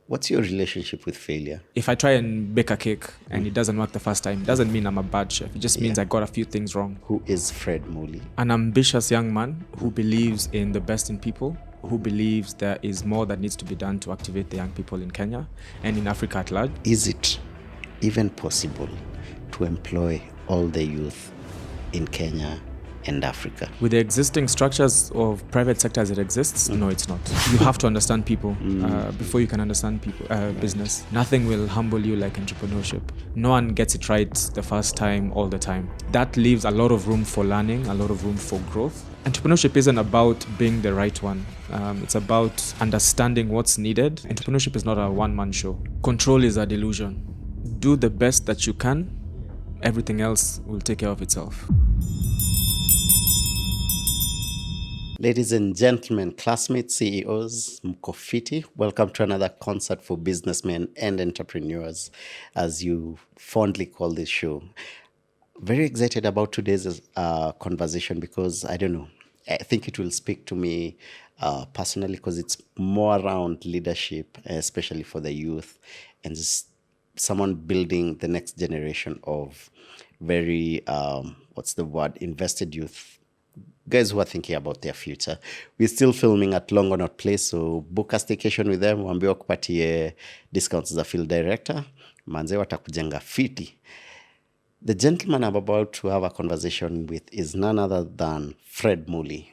What's your relationship with failure? If I try and bake a cake and it doesn't work the first time, it doesn't mean I'm a bad chef. It just means I got a few things wrong. Who is Fred Mly? An ambitious young man who believes in the best in people, who believes there is more that needs to be done to activate the young people in Kenya and in Africa at large. Is it even possible to employ all the youth in Kenya and Africa? With the existing structures of private sector as it exists, no, it's not. You have to understand people before you can understand people, business. Nothing will humble you like entrepreneurship. No one gets it right the first time, all the time. That leaves a lot of room for learning, a lot of room for growth. Entrepreneurship isn't about being the right one. It's about understanding what's needed. Entrepreneurship is not a one-man show. Control is a delusion. Do the best that you can. Everything else will take care of itself. Ladies and gentlemen, classmates, CEOs, Mkofiti, welcome to another concert for businessmen and entrepreneurs, as you fondly call this show. Very excited about today's conversation because, I think it will speak to me personally because it's more around leadership, especially for the youth, and just someone building the next generation of very, invested youth. Guys who are thinking about their future. We're still filming at Longonot Place, so book a staycation with them. Waambie wakupatie discounts za field director. Manze watakujenga fiti. The gentleman I'm about to have a conversation with is none other than Fred Mly.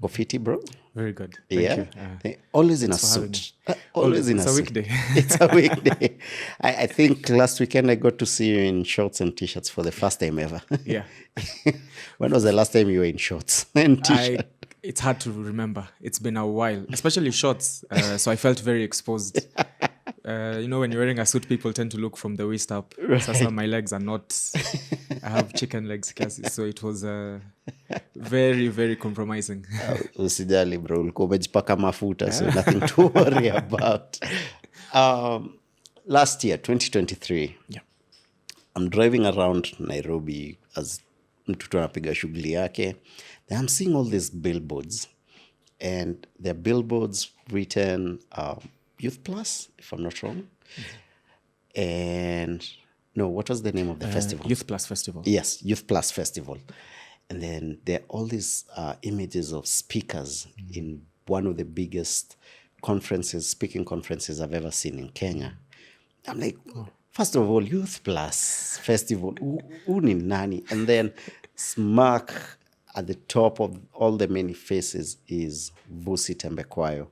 Go fiti, bro? Very good. Thank you. Always in a suit. Always in a suit. It's a weekday. It's a weekday. I think last weekend I got to see you in shorts and t-shirts for the first time ever. Yeah. When was the last time you were in shorts and t-shirt? It's hard to remember. It's been a while, especially shorts. So I felt very exposed. When you're wearing a suit, people tend to look from the waist up. Right. So my legs are not, I have chicken legs, so it was very, very compromising. Usijali bro, ulikuwa umejipaka mafuta, so nothing to worry about. Last year, 2023, I'm driving around Nairobi as mtu anapiga shughuli yake. Then I'm seeing all these billboards, and they're billboards written Youth Plus, if I'm not wrong. And no, what was the name of the festival? Youth Plus Festival. Yes, Youth Plus Festival. And then there are all these images of speakers in one of the biggest speaking conferences I've ever seen in Kenya. I'm like, first of all, Youth Plus Festival, uni nani? And then smack at the top of all the many faces is Vusi Tembekwayo.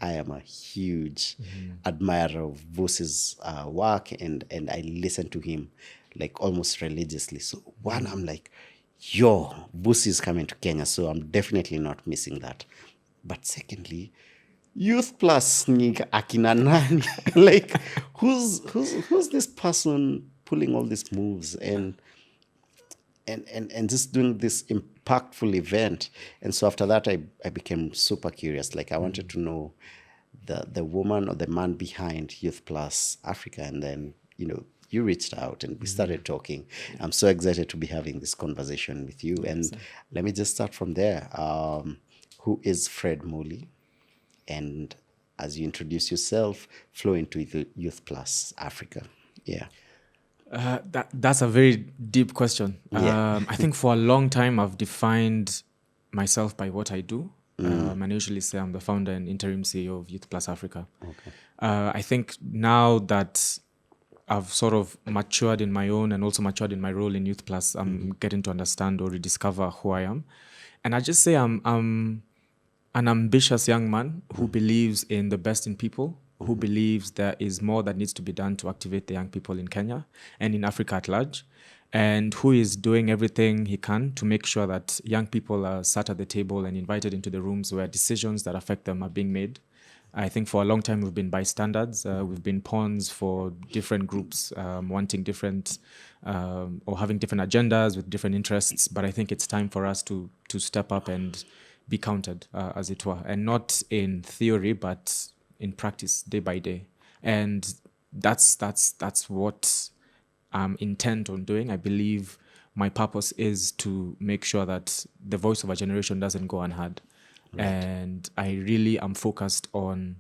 I am a huge admirer of Vusi's work, and I listen to him like almost religiously. So one, I'm like, Vusi is coming to Kenya, so I'm definitely not missing that. But secondly, Youth Plus akina nani? Like, who's this person pulling all these moves and just doing this impactful event? And so after that, I became super curious. Like, I wanted to know the woman or the man behind Youth Plus Africa. And then, you reached out and we started talking. I'm so excited to be having this conversation with you. And let me just start from there. Who is Fred Mly? And as you introduce yourself, flow into the Youth Plus Africa. Yeah. That's a very deep question. I think for a long time I've defined myself by what I do. I usually say I'm the founder and interim CEO of Youth Plus Africa. Okay. I think now that I've sort of matured in my own and also matured in my role in Youth Plus, I'm getting to understand or rediscover who I am. And I just say I'm an ambitious young man who believes in the best in people, who believes there is more that needs to be done to activate the young people in Kenya and in Africa at large, and who is doing everything he can to make sure that young people are sat at the table and invited into the rooms where decisions that affect them are being made. I think for a long time we've been bystanders. We've been pawns for different groups wanting different or having different agendas with different interests. But I think it's time for us to step up and be counted, as it were, and not in theory, but in practice, day by day. And that's what I'm intent on doing. I believe my purpose is to make sure that the voice of a generation doesn't go unheard. Right. And I really am focused on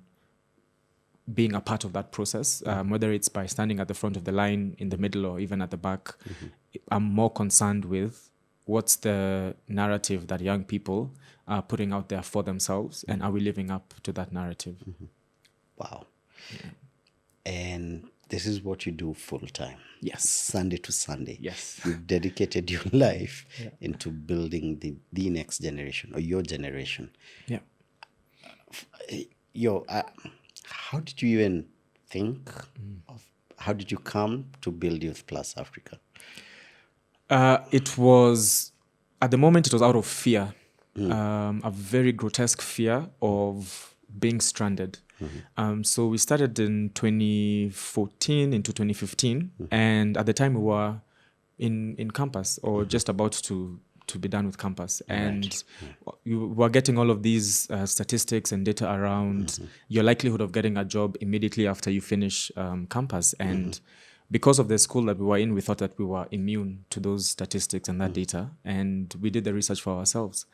being a part of that process, whether it's by standing at the front of the line, in the middle, or even at the back. I'm more concerned with what's the narrative that young people are putting out there for themselves, and are we living up to that narrative? Wow. Yeah. And this is what you do full time. Yes. Sunday to Sunday. Yes. You've dedicated your life into building the next generation, or your generation. Yeah. How did you even think of, how did you come to build Youth Plus Africa? It was, at the moment, it was out of fear, a very grotesque fear of being stranded. So we started in 2014 into 2015, and at the time we were in campus, or just about to be done with campus, and we were getting all of these statistics and data around your likelihood of getting a job immediately after you finish campus. And because of the school that we were in, we thought that we were immune to those statistics and that data, and we did the research for ourselves,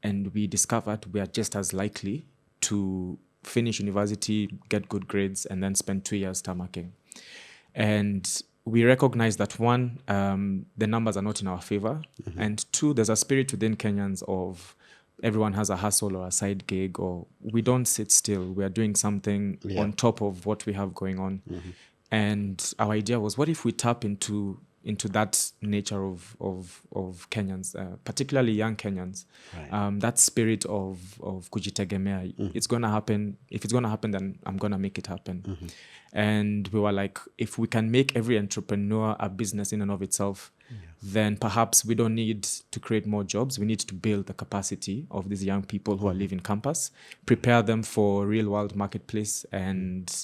and we discovered we are just as likely to finish university, get good grades, and then spend 2 years tarmacking. And we recognize that, one, the numbers are not in our favor, and two, there's a spirit within Kenyans of everyone has a hustle or a side gig, or we don't sit still. We are doing something on top of what we have going on. And our idea was, what if we tap into that nature of Kenyans, particularly young Kenyans, that spirit of kujitegemea. It's going to happen. If it's going to happen, then I'm going to make it happen. And we were like, if we can make every entrepreneur a business in and of itself, then perhaps we don't need to create more jobs. We need to build the capacity of these young people who are leaving campus, prepare them for real world marketplace, and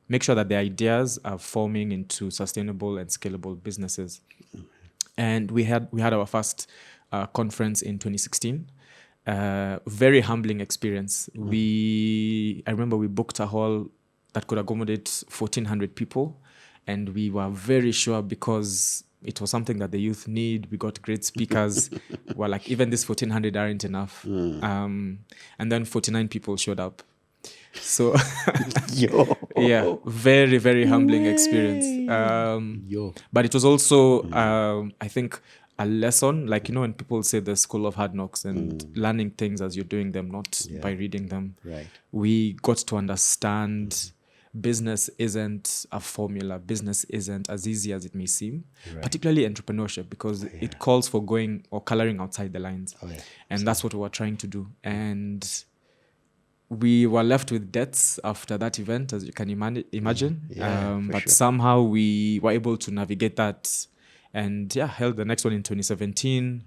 make sure that the ideas are forming into sustainable and scalable businesses. And we had our first conference in 2016. Very humbling experience. I remember we booked a hall that could accommodate 1,400 people, and we were very sure, because it was something that the youth need. We got great speakers. We're like, even this 1,400 aren't enough. And then 49 people showed up. So yeah, very, very humbling experience. But it was also, I think, a lesson, like, when people say the school of hard knocks, and learning things as you're doing them, not by reading them. We got to understand business isn't a formula. Business isn't as easy as it may seem, particularly entrepreneurship, because it calls for going or coloring outside the lines. And that's what we were trying to do. And we were left with debts after that event, as you can imagine. But somehow we were able to navigate that, and held the next one in 2017.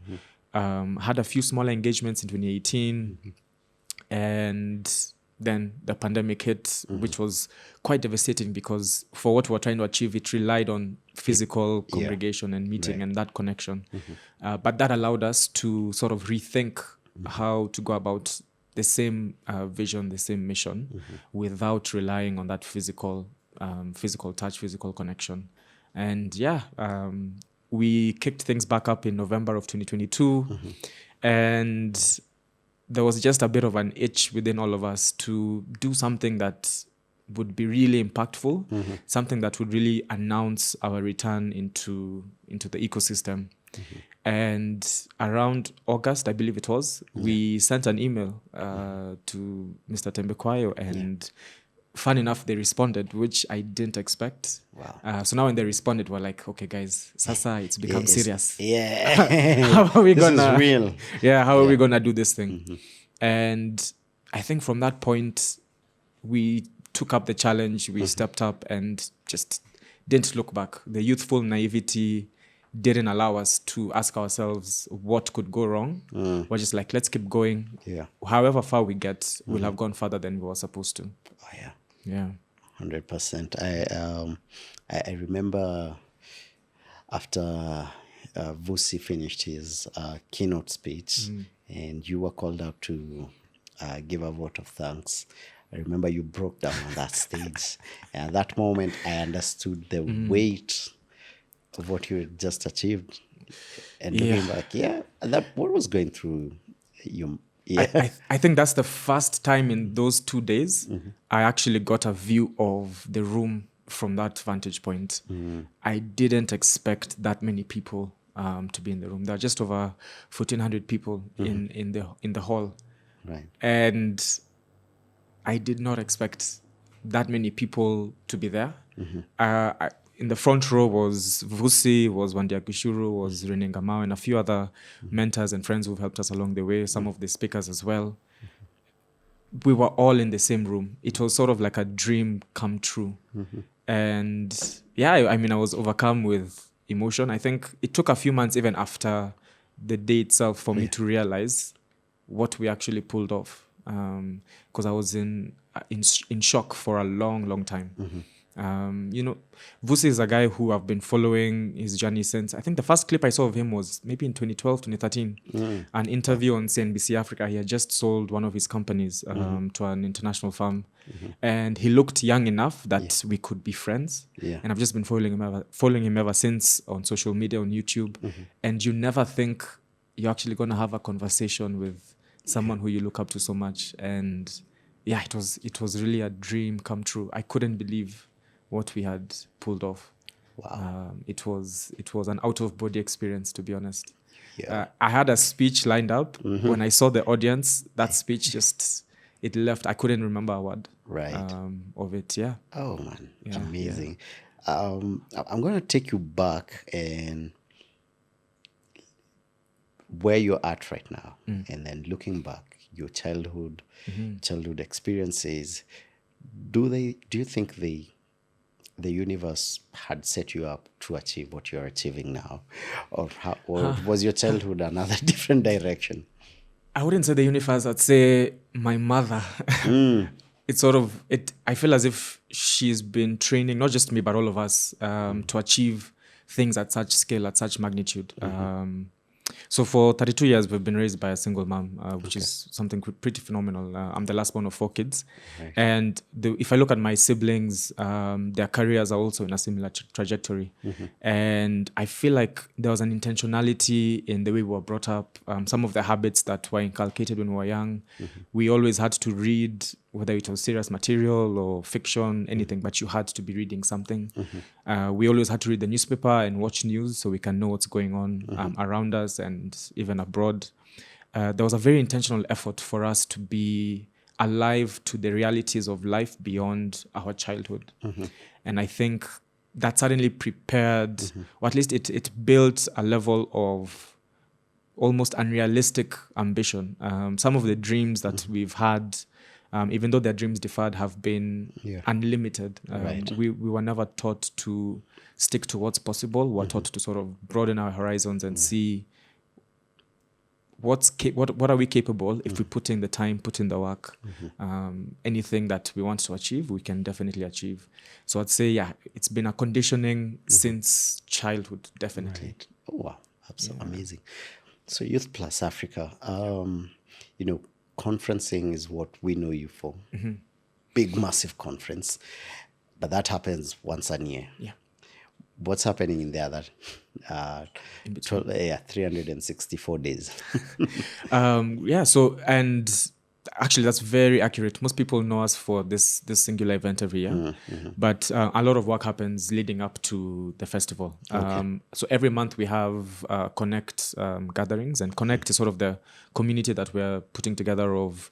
Had a few smaller engagements in 2018. And then the pandemic hit, which was quite devastating, because for what we were trying to achieve, it relied on physical congregation and meeting and that connection. But that allowed us to sort of rethink how to go about the same vision, the same mission, without relying on that physical touch, physical connection. And we kicked things back up in November of 2022. And there was just a bit of an itch within all of us to do something that would be really impactful, something that would really announce our return into the ecosystem. And around August, I believe it was, we sent an email to Mr. Tembekwayo, and fun enough, they responded, which I didn't expect. So now when they responded, we're like, okay, guys, Sasa, it's become serious. How are we this is real. How are we gonna do this thing? And I think from that point, we took up the challenge. We stepped up and just didn't look back. The youthful naivety didn't allow us to ask ourselves what could go wrong. We're just like, let's keep going. However far we get, we'll have gone further than we were supposed to. 100%. I remember after Vusi finished his keynote speech, and you were called up to give a vote of thanks. I remember you broke down on that stage. And at that moment, I understood the weight of what you had just achieved. And looking back, that what was going through your I think that's the first time in those 2 days I actually got a view of the room from that vantage point. I didn't expect that many people to be in the room. There are just over 1,400 people in the hall, Right. and I did not expect that many people to be there. In the front row was Vusi, was Wandia Kushuru, was Rene Ngamao, and a few other mentors and friends who've helped us along the way, some of the speakers as well. We were all in the same room. It was sort of like a dream come true. And yeah, I mean, I was overcome with emotion. I think it took a few months even after the day itself for me to realize what we actually pulled off. Because I was in shock for a long time. Vusi is a guy who I've been following his journey since. I think the first clip I saw of him was maybe in 2012, 2013. An interview on CNBC Africa. He had just sold one of his companies to an international firm. And he looked young enough that we could be friends. Yeah. And I've just been following him ever since on social media, on YouTube. And you never think you're actually going to have a conversation with someone who you look up to so much. And yeah, it was really a dream come true. I couldn't believe what we had pulled off. Wow. It was an out of body experience, to be honest. Yeah. I had a speech lined up. When I saw the audience, that speech just, it left. I couldn't remember a word of it. Yeah. Oh man, Yeah, amazing. I'm going to take you back and where you're at right now, and then looking back, your childhood experiences. Do you think the universe had set you up to achieve what you're achieving now, or was your childhood another different direction? I wouldn't say the universe. I'd say my mother. It's sort of it. I feel as if she's been training not just me but all of us to achieve things at such scale, at such magnitude. So for 32 years, we've been raised by a single mom, which is something pretty phenomenal. I'm the last one of 4 kids. Right. And if I look at my siblings, their careers are also in a similar trajectory. And I feel like there was an intentionality in the way we were brought up. Some of the habits that were inculcated when we were young, we always had to read, whether it was serious material or fiction, anything, but you had to be reading something. We always had to read the newspaper and watch news so we can know what's going on around us and even abroad. There was a very intentional effort for us to be alive to the realities of life beyond our childhood. And I think that suddenly prepared, or at least it built a level of almost unrealistic ambition. Some of the dreams that we've had, even though their dreams deferred, have been unlimited. Right. We were never taught to stick to what's possible. We were taught to sort of broaden our horizons and see what are we capable if we put in the time, put in the work. Anything that we want to achieve, we can definitely achieve. So I'd say, it's been a conditioning since childhood, definitely. Right. Oh, wow, absolutely amazing. So Youth Plus Africa, conferencing is what we know you for. Big, massive conference. But that happens once a year. Yeah. What's happening in the other 364 days? So, and actually that's very accurate. Most people know us for this singular event every year, but a lot of work happens leading up to the festival. So every month we have Connect gatherings, and Connect is sort of the community that we're putting together of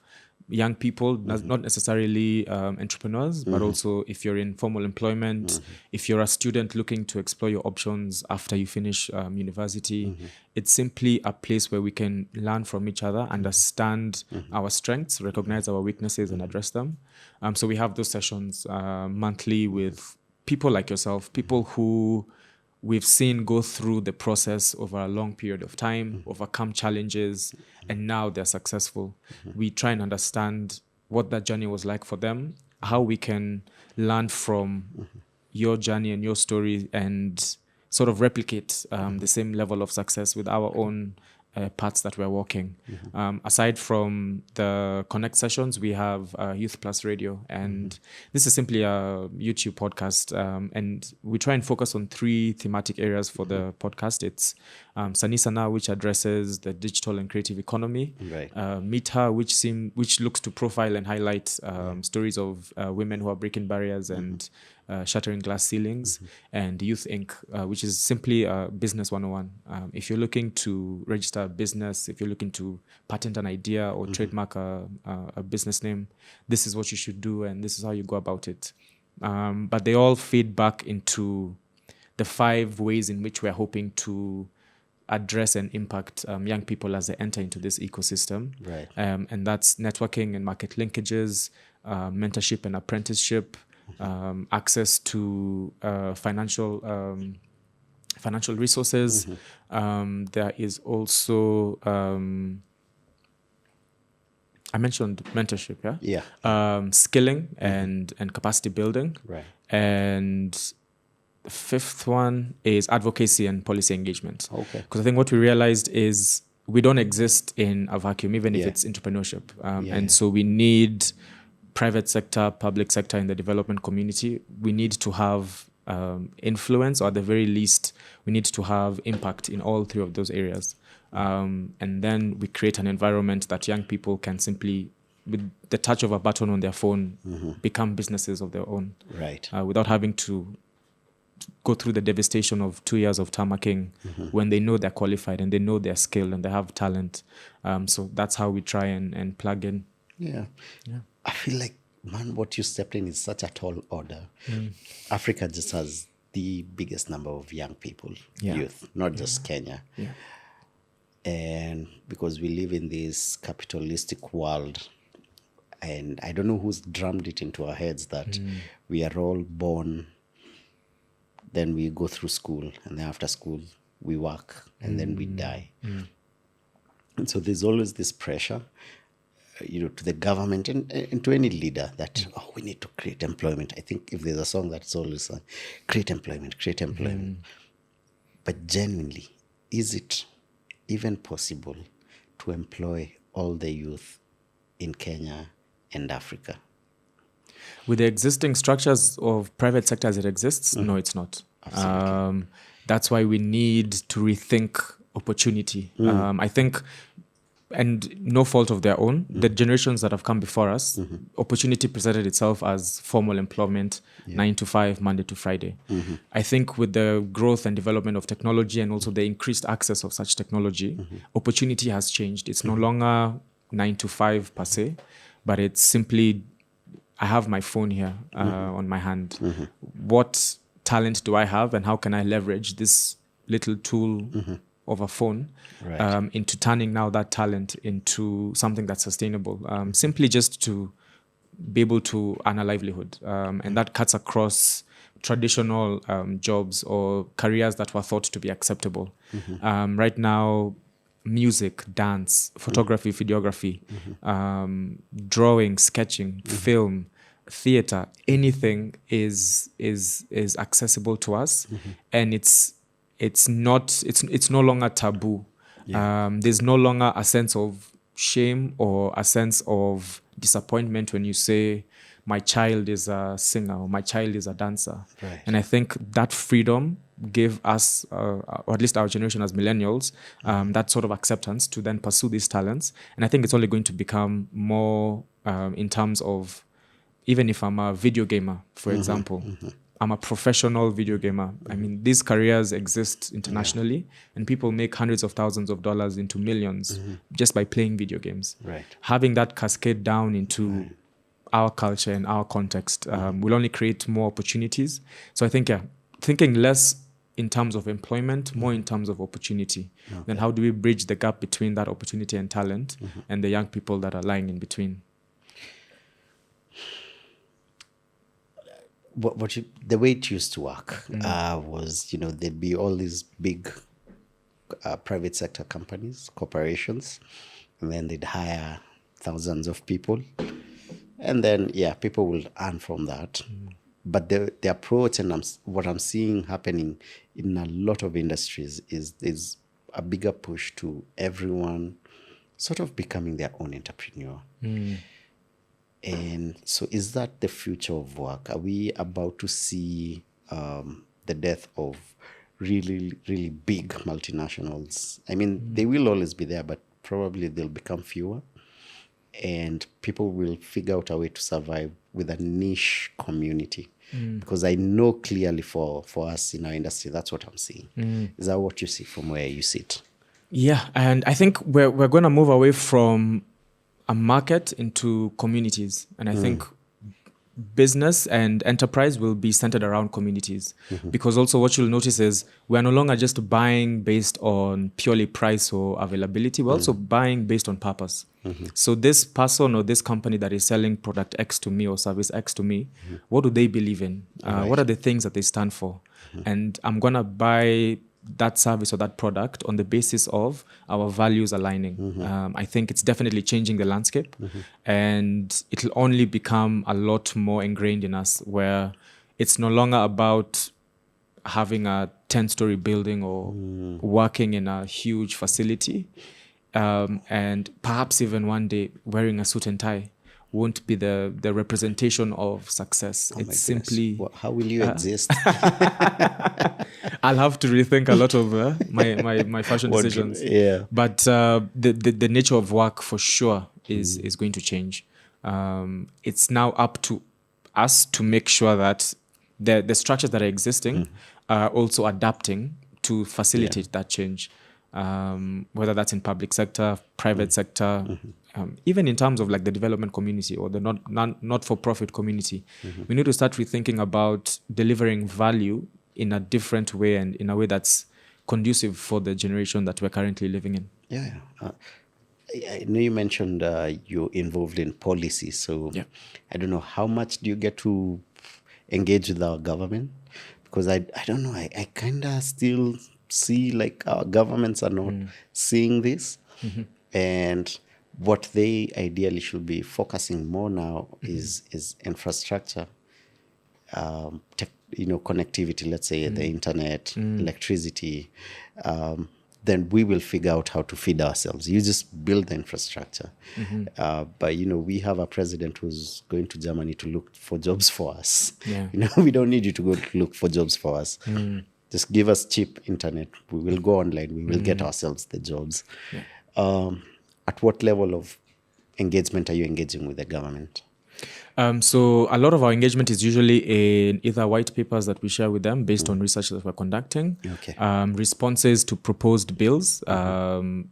young people, not necessarily entrepreneurs, but also if you're in formal employment, if you're a student looking to explore your options after you finish university. It's simply a place where we can learn from each other, understand our strengths, recognize our weaknesses, and address them. So we have those sessions monthly with people like yourself, people who we've seen go through the process over a long period of time, overcome challenges, and now they're successful. We try and understand what that journey was like for them, how we can learn from your journey and your story and sort of replicate the same level of success with our own paths that we're walking. Aside from the Connect sessions, we have Youth Plus Radio, and this is simply a YouTube podcast. And we try and focus on 3 thematic areas for the podcast. It's Sani Sana, which addresses the digital and creative economy. Right. Meet Her, which looks to profile and highlight stories of women who are breaking barriers and shattering glass ceilings, and Youth Inc., which is simply business 101. If you're looking to register a business, if you're looking to patent an idea or trademark a business name, this is what you should do, and this is how you go about it. But they all feed back into the 5 ways in which we're hoping to address and impact young people as they enter into this ecosystem. Right. And that's networking and market linkages, mentorship and apprenticeship, access to financial resources. There is also I mentioned mentorship, skilling and capacity building. Right. And the 5th one is advocacy and policy engagement. Okay. Because I think what we realized is we don't exist in a vacuum, even if it's entrepreneurship. So we need private sector, public sector in the development community. We need to have influence, or at the very least, we need to have impact in all 3 of those areas. And then we create an environment that young people can simply, with the touch of a button on their phone, become businesses of their own. Right. Without having to go through the devastation of 2 years of tarmacking, when they know they're qualified and they know they're skilled and they have talent. So that's how we try and plug in. Yeah. I feel like, man, what you stepped in is such a tall order. Africa just has the biggest number of young people, youth, not just Kenya. Yeah. And because we live in this capitalistic world, and I don't know who's drummed it into our heads that we are all born, then we go through school, and then after school we work, and then we die. And so there's always this pressure, to the government and to any leader that, we need to create employment. I think if there's a song that's always create employment. But genuinely, is it even possible to employ all the youth in Kenya and Africa? With the existing structures of private sector as it exists, no, it's not. Absolutely. That's why we need to rethink opportunity. I think, and no fault of their own, the generations that have come before us, opportunity presented itself as formal employment, 9 to 5, Monday to Friday. I think with the growth and development of technology and also the increased access of such technology, opportunity has changed. It's no longer 9 to 5 per se, but it's simply, I have my phone here on my hand. What talent do I have, and how can I leverage this little tool of a phone into turning now that talent into something that's sustainable, simply just to be able to earn a livelihood. And that cuts across traditional jobs or careers that were thought to be acceptable. Right now, music, dance, photography, videography, drawing, sketching, film, theater, anything is accessible to us, and it's no longer taboo. There's no longer a sense of shame or a sense of disappointment when you say my child is a singer or my child is a dancer. Right. And I think that freedom gave us, or at least our generation as millennials, that sort of acceptance to then pursue these talents. And I think it's only going to become more in terms of, even if I'm a video gamer, for example, I'm a professional video gamer. I mean, these careers exist internationally, and people make hundreds of thousands of dollars into millions just by playing video games. Right. Having that cascade down into our culture and our context will only create more opportunities. So I think, thinking less in terms of employment, more in terms of opportunity. Then how do we bridge the gap between that opportunity and talent and the young people that are lying in between? The way it used to work was, there'd be all these big private sector companies, corporations, and then they'd hire thousands of people. And then, people will earn from that. But the approach and what I'm seeing happening in a lot of industries is a bigger push to everyone sort of becoming their own entrepreneur. And so is that the future of work? Are we about to see the death of really, really big multinationals? I mean, they will always be there, but probably they'll become fewer. And people will figure out a way to survive with a niche community. Because I know clearly for us in our industry, that's what I'm seeing. Is that what you see from where you sit? Yeah, and I think we're going to move away from a market into communities. And I think business and enterprise will be centered around communities. Because also what you'll notice is we're no longer just buying based on purely price or availability. We're also buying based on purpose. So this person or this company that is selling product X to me or service X to me, what do they believe in? What are the things that they stand for? And I'm going to buy that service or that product on the basis of our values aligning. I think it's definitely changing the landscape, and it'll only become a lot more ingrained in us, where it's no longer about having a 10-story building or working in a huge facility, and perhaps even one day wearing a suit and tie won't be the representation of success. Oh, it's simply well, how will you exist? I'll have to rethink a lot of my fashion decisions. Yeah. But the nature of work for sure is going to change. It's now up to us to make sure that the structures that are existing are also adapting to facilitate that change. Whether that's in public sector, private sector, even in terms of like the development community or the not-for-profit community, we need to start rethinking about delivering value in a different way and in a way that's conducive for the generation that we're currently living in. Yeah. I know you mentioned you're involved in policy, so I don't know, how much do you get to engage with our government? Because I don't know, I kind of still see like our governments are not seeing this, and what they ideally should be focusing more now is infrastructure, connectivity, let's say the internet, electricity. Then we will figure out how to feed ourselves. You just build the infrastructure. But, we have a president who's going to Germany to look for jobs for us. Yeah. We don't need you to go look for jobs for us. Just give us cheap internet. We will go online. We will get ourselves the jobs. Yeah. At what level of engagement are you engaging with the government? So a lot of our engagement is usually in either white papers that we share with them based on research that we're conducting, responses to proposed bills.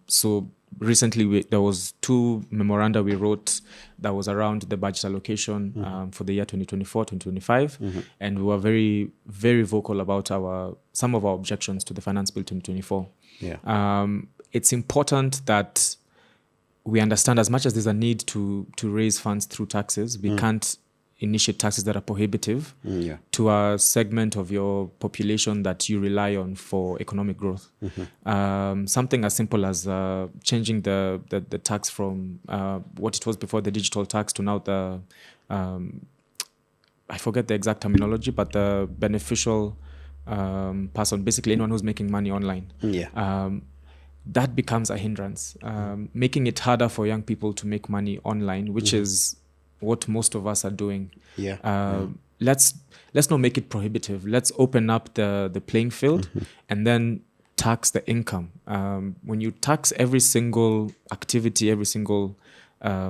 So recently there was 2 memoranda we wrote that was around the budget allocation for the year 2024, 2025. And we were very, very vocal about some of our objections to the Finance Bill 2024. Yeah. It's important that we understand, as much as there's a need to raise funds through taxes, we can't initiate taxes that are prohibitive to a segment of your population that you rely on for economic growth. Something as simple as changing the tax from what it was before, the digital tax, to now the, I forget the exact terminology, but the beneficial person, basically anyone who's making money online. That becomes a hindrance, making it harder for young people to make money online, which is what most of us are doing. Let's not make it prohibitive. Let's open up the playing field and then tax the income. When you tax every single activity, every single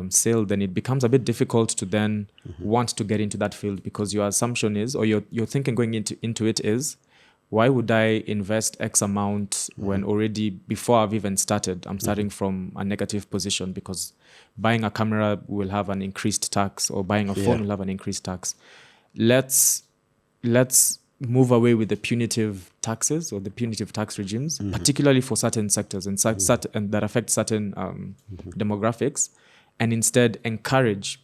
sale, then it becomes a bit difficult to then want to get into that field, because your assumption is, or your thinking going into it is, why would I invest X amount when already before I've even started, I'm starting from a negative position, because buying a camera will have an increased tax, or buying a phone will have an increased tax. Let's move away with the punitive taxes or the punitive tax regimes, particularly for certain sectors and that affect certain demographics, and instead encourage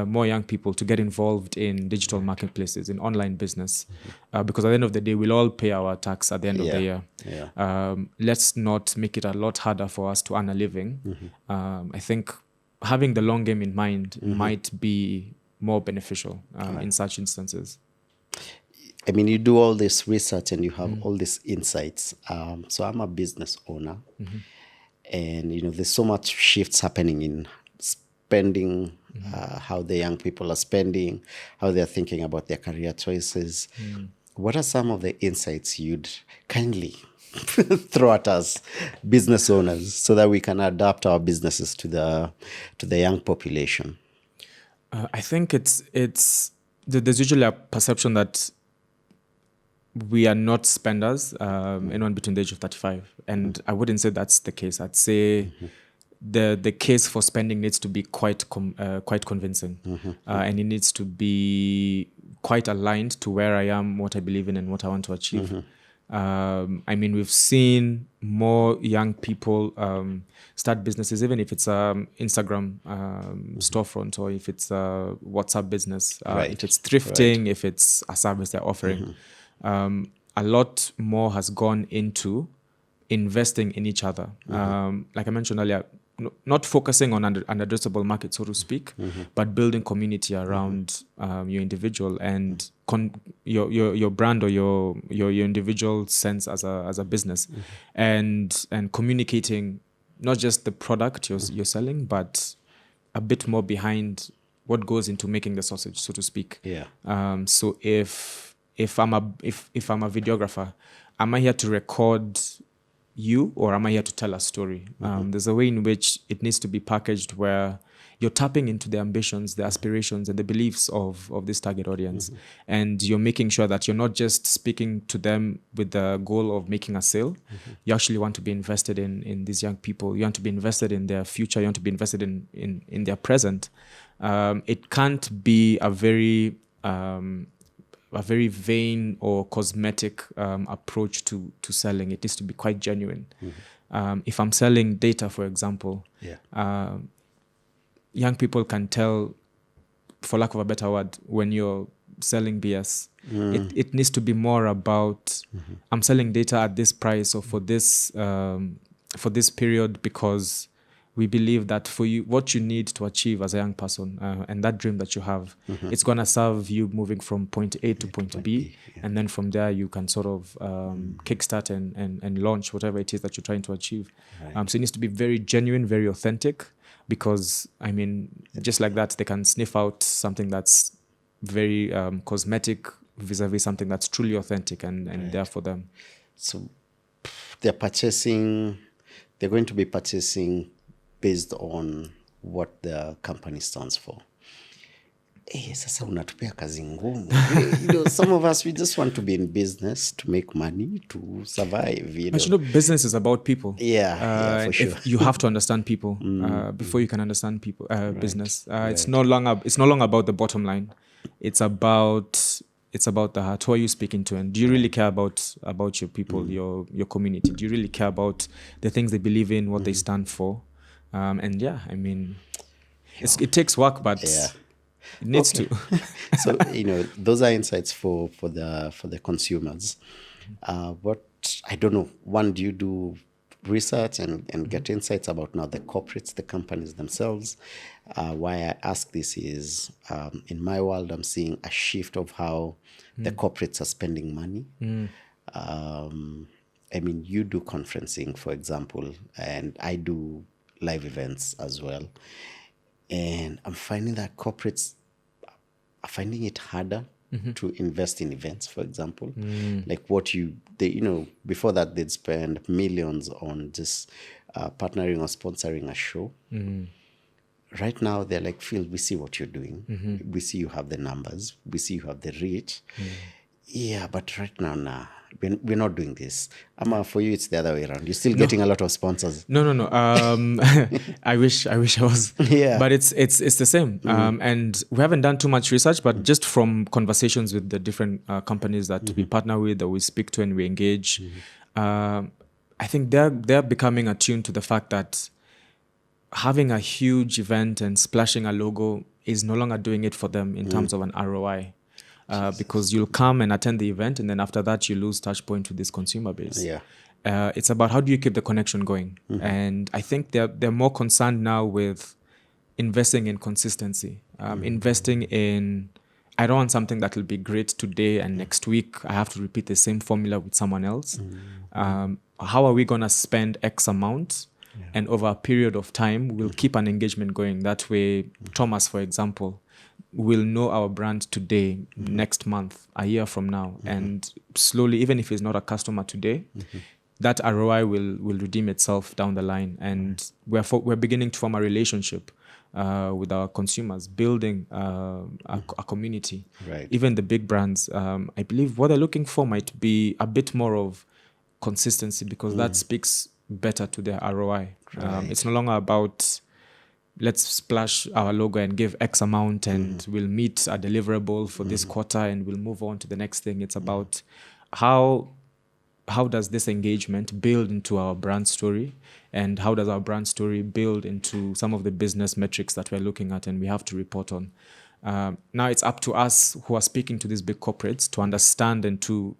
more young people to get involved in digital marketplaces, in online business, because at the end of the day, we'll all pay our tax at the end of the year. Let's not make it a lot harder for us to earn a living. I think having the long game in mind might be more beneficial in such instances. I mean, you do all this research and you have all these insights. So I'm a business owner, and there's so much shifts happening in spending, how the young people are spending, how they're thinking about their career choices. What are some of the insights you'd kindly throw at us business owners so that we can adapt our businesses to the young population? I think there's usually a perception that we are not spenders, anyone between the age of 35. And I wouldn't say that's the case. I'd say the case for spending needs to be quite convincing. And it needs to be quite aligned to where I am, what I believe in, and what I want to achieve. I mean, we've seen more young people start businesses, even if it's Instagram storefront, or if it's a WhatsApp business, if it's thrifting, if it's a service they're offering. A lot more has gone into investing in each other. Like I mentioned earlier, not focusing on an addressable market, so to speak, but building community around your individual and your brand or your individual sense as a business, and communicating not just the product you're selling, but a bit more behind what goes into making the sausage, so to speak. So if I'm a videographer, am I here to record you, or am I here to tell a story? There's a way in which it needs to be packaged where you're tapping into the ambitions, the aspirations, and the beliefs of this target audience. And you're making sure that you're not just speaking to them with the goal of making a sale. You actually want to be invested in these young people. You want to be invested in their future. You want to be invested in their present. It can't be a very vain or cosmetic approach to selling. It needs to be quite genuine. If I'm selling data, for example, young people can tell, for lack of a better word, when you're selling BS. It needs to be more about, I'm selling data at this price or for this period, because we believe that for you, what you need to achieve as a young person, and that dream that you have, it's going to serve you moving from point A to point B. And then from there, you can sort of kickstart and launch whatever it is that you're trying to achieve. So it needs to be very genuine, very authentic, because, I mean, just like that, they can sniff out something that's very cosmetic vis-a-vis something that's truly authentic and there for them. So they're going to be purchasing based on what the company stands for. Sasa unatupea kazi ngumu. Some of us, we just want to be in business to make money, to survive. But business is about people. For sure. You have to understand people before you can understand people. Business. It's no longer about the bottom line. It's about the heart. Who are you speaking to, and do you really care about your people, your community? Do you really care about the things they believe in, what they stand for? And I mean, it takes work, but it needs to. So those are insights for the consumers. What, I don't know, one, do you do research and get insights about now the corporates, the companies themselves? Why I ask this is, in my world, I'm seeing a shift of how the corporates are spending money. I mean, you do conferencing, for example, and I do live events as well. And I'm finding that corporates are finding it harder to invest in events, for example. Like before that, they'd spend millions on just partnering or sponsoring a show. Right now, they're like, Phil, we see what you're doing. We see you have the numbers. We see you have the reach. Yeah, but right now, we're not doing this. For you, it's the other way around. You're still getting a lot of sponsors. No. I wish I was. Yeah. But it's the same. And we haven't done too much research, but just from conversations with the different companies that we partner with, that we speak to and we engage, I think they're becoming attuned to the fact that having a huge event and splashing a logo is no longer doing it for them in terms of an ROI. Because you'll come and attend the event, and then after that you lose touch point with this consumer base. It's about how do you keep the connection going. And I think they're more concerned now with investing in consistency, investing in I don't want something that will be great today and next week I have to repeat the same formula with someone else. How are we going to spend X amount? Yeah. And over a period of time, we'll keep an engagement going. That way, Thomas, for example, will know our brand today, next month, a year from now. And slowly, even if he's not a customer today, that ROI will redeem itself down the line. And we're beginning to form a relationship with our consumers, building a community. Right. Even the big brands, I believe what they're looking for might be a bit more of consistency, because that speaks better to their ROI. Right. It's no longer about let's splash our logo and give X amount and we'll meet a deliverable for this quarter and we'll move on to the next thing. It's about how does this engagement build into our brand story, and how does our brand story build into some of the business metrics that we're looking at and we have to report on. Now it's up to us who are speaking to these big corporates to understand and to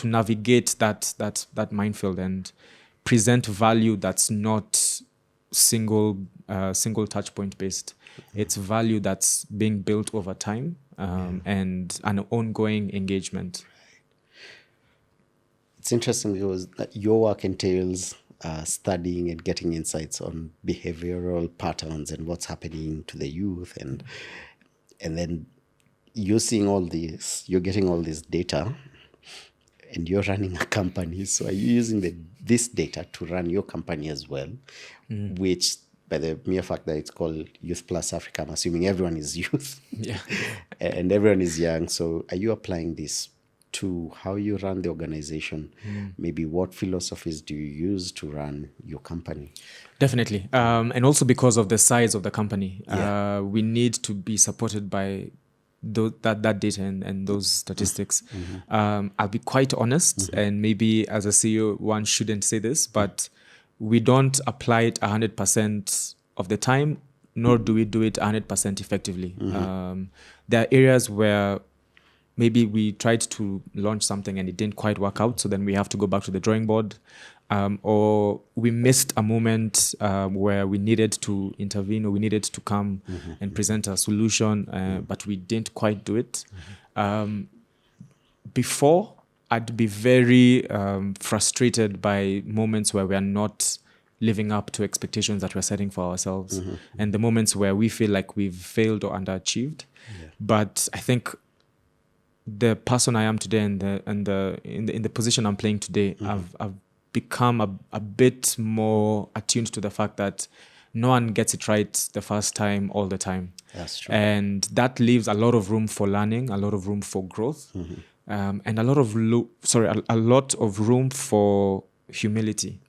navigate that minefield and present value that's not single touch point based. It's value that's being built over time and an ongoing engagement. It's interesting because your work entails studying and getting insights on behavioral patterns and what's happening to the youth, and then you're seeing all this, you're getting all this data, and you're running a company. So are you using this data to run your company as well? Which, by the mere fact that it's called Youth Plus Africa, I'm assuming everyone is youth. Yeah. And everyone is young. So are you applying this to how you run the organization? Maybe what philosophies do you use to run your company? Definitely. And also because of the size of the company, we need to be supported by that data and those statistics. I'll be quite honest, and maybe as a CEO, one shouldn't say this, but we don't apply it 100% of the time, nor do we do it 100% effectively. There are areas where maybe we tried to launch something and it didn't quite work out, so then we have to go back to the drawing board. Or we missed a moment where we needed to intervene, or we needed to come and present a solution, but we didn't quite do it. Before, I'd be very frustrated by moments where we are not living up to expectations that we're setting for ourselves, and the moments where we feel like we've failed or underachieved. But I think the person I am today and in the position I'm playing today, I've become a bit more attuned to the fact that no one gets it right the first time all the time. That's true. And that leaves a lot of room for learning, a lot of room for growth, and a lot of room for humility.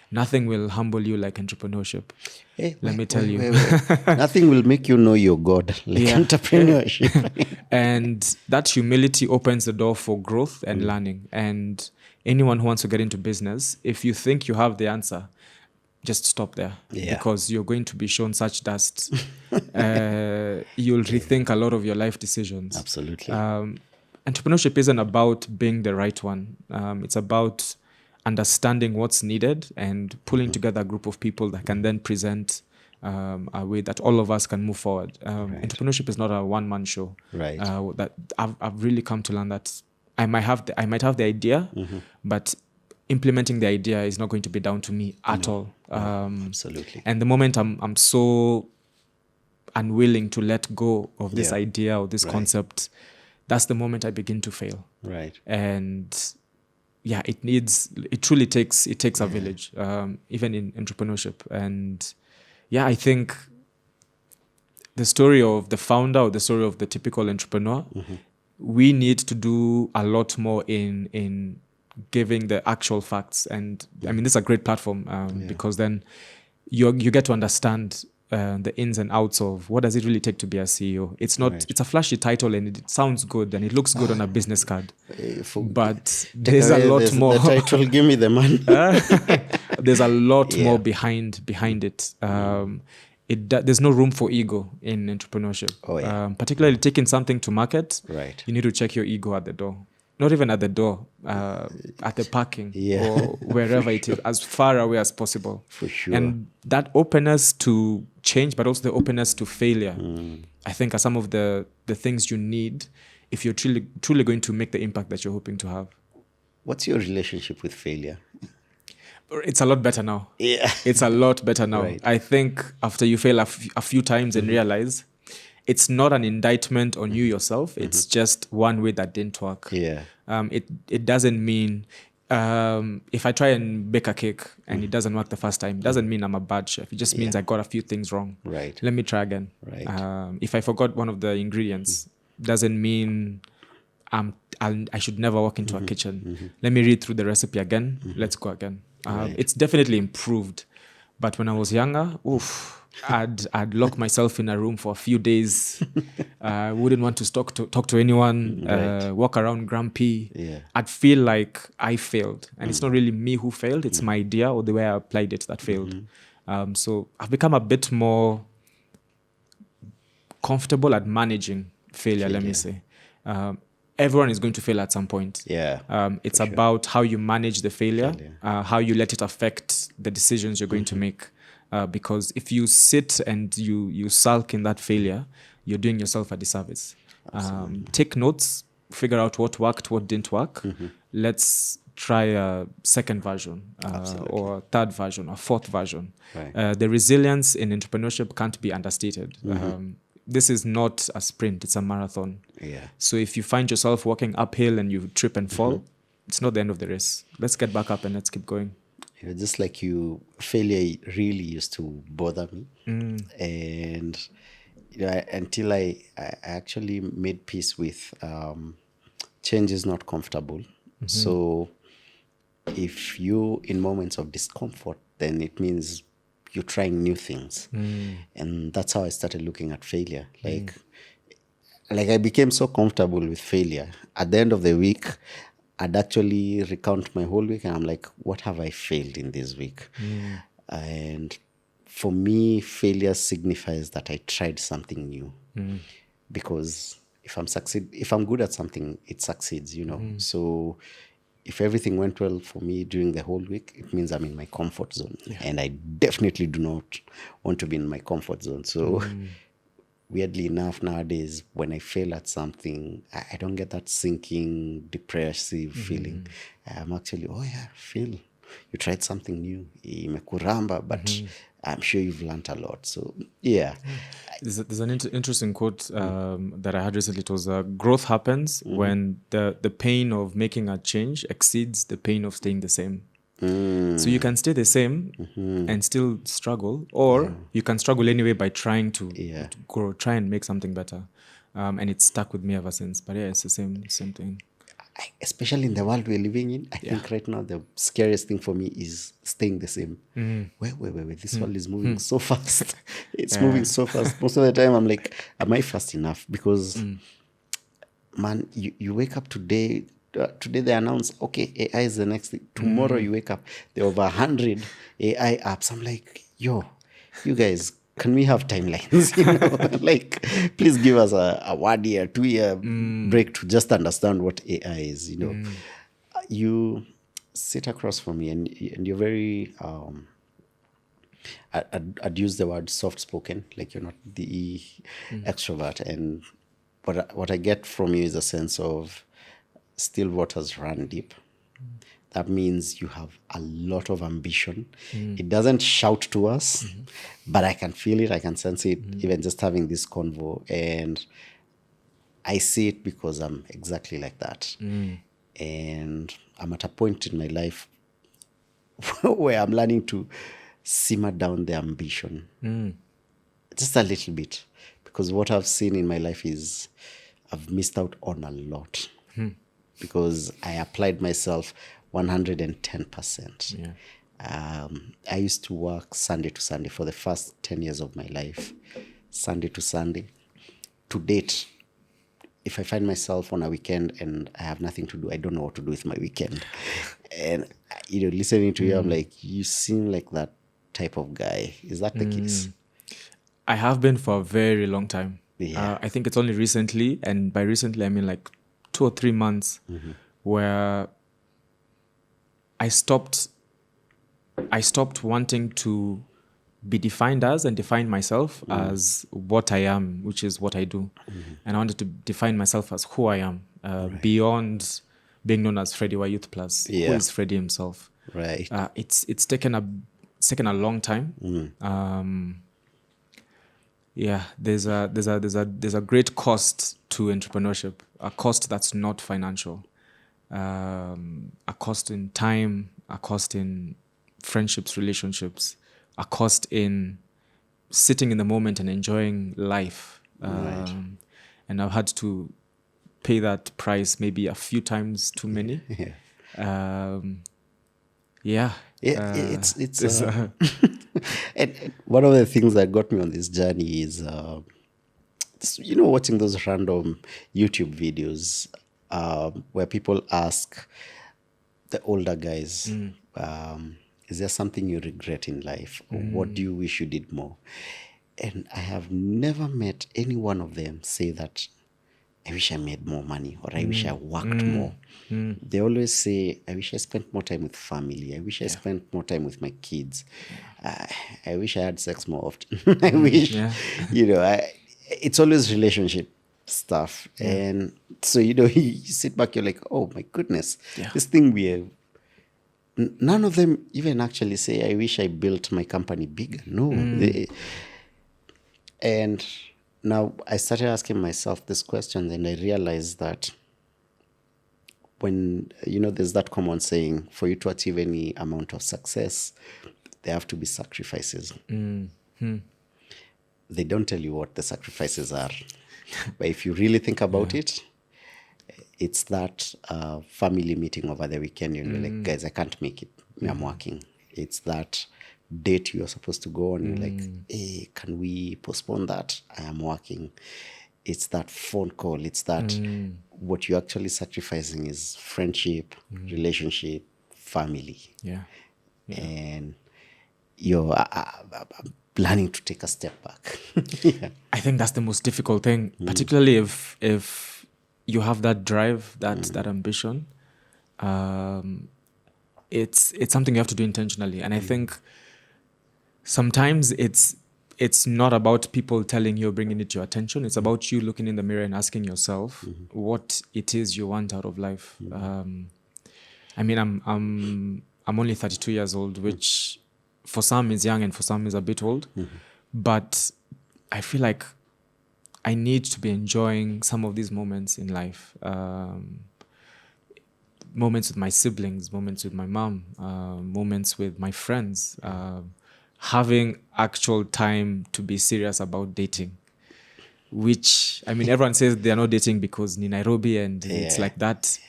Nothing will humble you like entrepreneurship. Let me tell you. Nothing will make you know your God like entrepreneurship. And that humility opens the door for growth and learning. And anyone who wants to get into business, if you think you have the answer, just stop there, because you're going to be shown such dust. You'll rethink a lot of your life decisions. Absolutely. Entrepreneurship isn't about being the right one. It's about understanding what's needed and pulling together a group of people that can then present a way that all of us can move forward. Entrepreneurship is not a one-man show. Right. That I've really come to learn that I might have the idea, but implementing the idea is not going to be down to me at all. Absolutely. And the moment I'm so unwilling to let go of this idea or this concept, that's the moment I begin to fail. Right. And it truly takes a village, even in entrepreneurship. And I think the story of the founder or the story of the typical entrepreneur, we need to do a lot more in giving the actual facts. And I mean, this is a great platform because then you get to understand the ins and outs of what does it really take to be a CEO. It's not. It's a flashy title and it sounds good and it looks good on a business card, but there's a lot more. The title, give me the money. There's a lot more behind it. There's no room for ego in entrepreneurship. Particularly taking something to market. Right. You need to check your ego at the door. not even at the door, at the parking Yeah. or wherever it is, as far away as possible. For sure. And that openness to change, but also the openness to failure, I think are some of the things you need if you're truly going to make the impact that you're hoping to have. What's your relationship with failure? It's a lot better now. Yeah. It's a lot better now. Right. I think after you fail a few times and realize it's not an indictment on you yourself. It's just one way that didn't work. Yeah. It doesn't mean if I try and bake a cake and it doesn't work the first time, it doesn't mean I'm a bad chef. It just means I got a few things wrong. Right. Let me try again. Right. If I forgot one of the ingredients, doesn't mean I should never walk into a kitchen. Let me read through the recipe again. Let's go again. It's definitely improved. But when I was younger, I'd lock myself in a room for a few days. I wouldn't want to talk to anyone, walk around grumpy. Yeah. I'd feel like I failed. And it's not really me who failed. It's my idea or the way I applied it that failed. So I've become a bit more comfortable at managing failure, let me say. Everyone is going to fail at some point. Yeah. It's about how you manage the failure, how you let it affect the decisions you're going to make. Because if you sit and you sulk in that failure, you're doing yourself a disservice. Take notes, figure out what worked, what didn't work. Let's try a second version or a third version or fourth version. Right. The resilience in entrepreneurship can't be understated. This is not a sprint, it's a marathon. Yeah. So if you find yourself walking uphill and you trip and fall, it's not the end of the race. Let's get back up and let's keep going. Just like you, failure really used to bother me. And until I actually made peace with change is not comfortable. So if you in moments of discomfort, then it means you're trying new things. And that's how I started looking at failure. Like I became so comfortable with failure. At the end of the week, I'd actually recount my whole week and I'm like, what have I failed in this week? And for me, failure signifies that I tried something new. Because if I'm good at something, it succeeds, So if everything went well for me during the whole week, it means I'm in my comfort zone. And I definitely do not want to be in my comfort zone. So weirdly enough, nowadays, when I fail at something, I don't get that sinking, depressive feeling. I'm actually, Phil, you tried something new. Imekuramba, but I'm sure you've learned a lot. So, yeah. There's an interesting quote that I had recently. It was, growth happens when the pain of making a change exceeds the pain of staying the same. So you can stay the same and still struggle, or you can struggle anyway by trying to grow, try and make something better. And it's stuck with me ever since. But it's the same thing. Especially in the world we're living in, I think right now the scariest thing for me is staying the same. Wait. This world is moving so fast. It's moving so fast. Most of the time I'm like, am I fast enough? Because, man, you wake up today they announce, okay, AI is the next thing. Tomorrow you wake up, there are over 100 AI apps. I'm like, yo, you guys, can we have timelines? Like, please give us a 1 year, 2 year break to just understand what AI is. You sit across from me and you're very, I'd use the word soft spoken, like you're not the extrovert. And what I get from you is a sense of still waters run deep. That means you have a lot of ambition. It doesn't shout to us, but I can feel it. I can sense it, even just having this convo. And I see it because I'm exactly like that. And I'm at a point in my life where I'm learning to simmer down the ambition. Just a little bit. Because what I've seen in my life is I've missed out on a lot. Because I applied myself 110%. I used to work Sunday to Sunday for the first 10 years of my life. Sunday to Sunday. To date, if I find myself on a weekend and I have nothing to do, I don't know what to do with my weekend. And, listening to you, I'm like, you seem like that type of guy. Is that the case? I have been for a very long time. I think it's only recently, and by recently, I mean like 2 or 3 months, where I stopped wanting to be defined as and define myself as what I am, which is what I do. And I wanted to define myself as who I am, beyond being known as Freddie Y Youth Plus. Who is Freddie himself? Right. It's taken a long time. There's a great cost to entrepreneurship, a cost that's not financial, a cost in time, a cost in friendships, relationships, a cost in sitting in the moment and enjoying life. And I've had to pay that price maybe a few times too many. It's and one of the things that got me on this journey is watching those random YouTube videos where people ask the older guys, is there something you regret in life, or what do you wish you did more? And I have never met any one of them say that I wish I made more money, or I wish I worked more. They always say, I wish I spent more time with family. I wish I spent more time with my kids. I wish I had sex more often. I wish, it's always relationship stuff. And so, you sit back, you're like, oh my goodness, this thing we have. None of them even actually say, I wish I built my company bigger. No. And now I started asking myself these questions, and I realized that when, there's that common saying, for you to achieve any amount of success, there have to be sacrifices. They don't tell you what the sacrifices are. But if you really think about it, it's that family meeting over the weekend. You're like, guys, I can't make it. I'm working. It's that date you're supposed to go on. Like, hey, can we postpone that? I am working. It's that phone call. It's that what you're actually sacrificing is friendship, relationship, family. And you're planning to take a step back. I think that's the most difficult thing, particularly if you have that drive, that ambition. It's something you have to do intentionally. And I think sometimes it's not about people telling you or bringing it to your attention. It's about you looking in the mirror and asking yourself what it is you want out of life. I mean, I'm only 32 years old, which for some is young and for some is a bit old. But I feel like I need to be enjoying some of these moments in life. Moments with my siblings, moments with my mom, moments with my friends, having actual time to be serious about dating, which, I mean, everyone says they're not dating because in Nairobi and it's like that.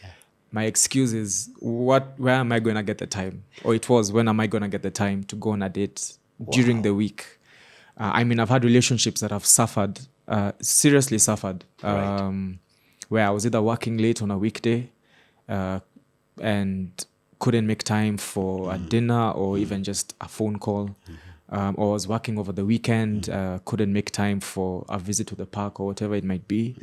My excuse is, where am I going to get the time? Or it was, when am I going to get the time to go on a date during the week? I mean, I've had relationships that have suffered, seriously suffered, where I was either working late on a weekday and couldn't make time for a dinner or even just a phone call, or I was working over the weekend, couldn't make time for a visit to the park or whatever it might be.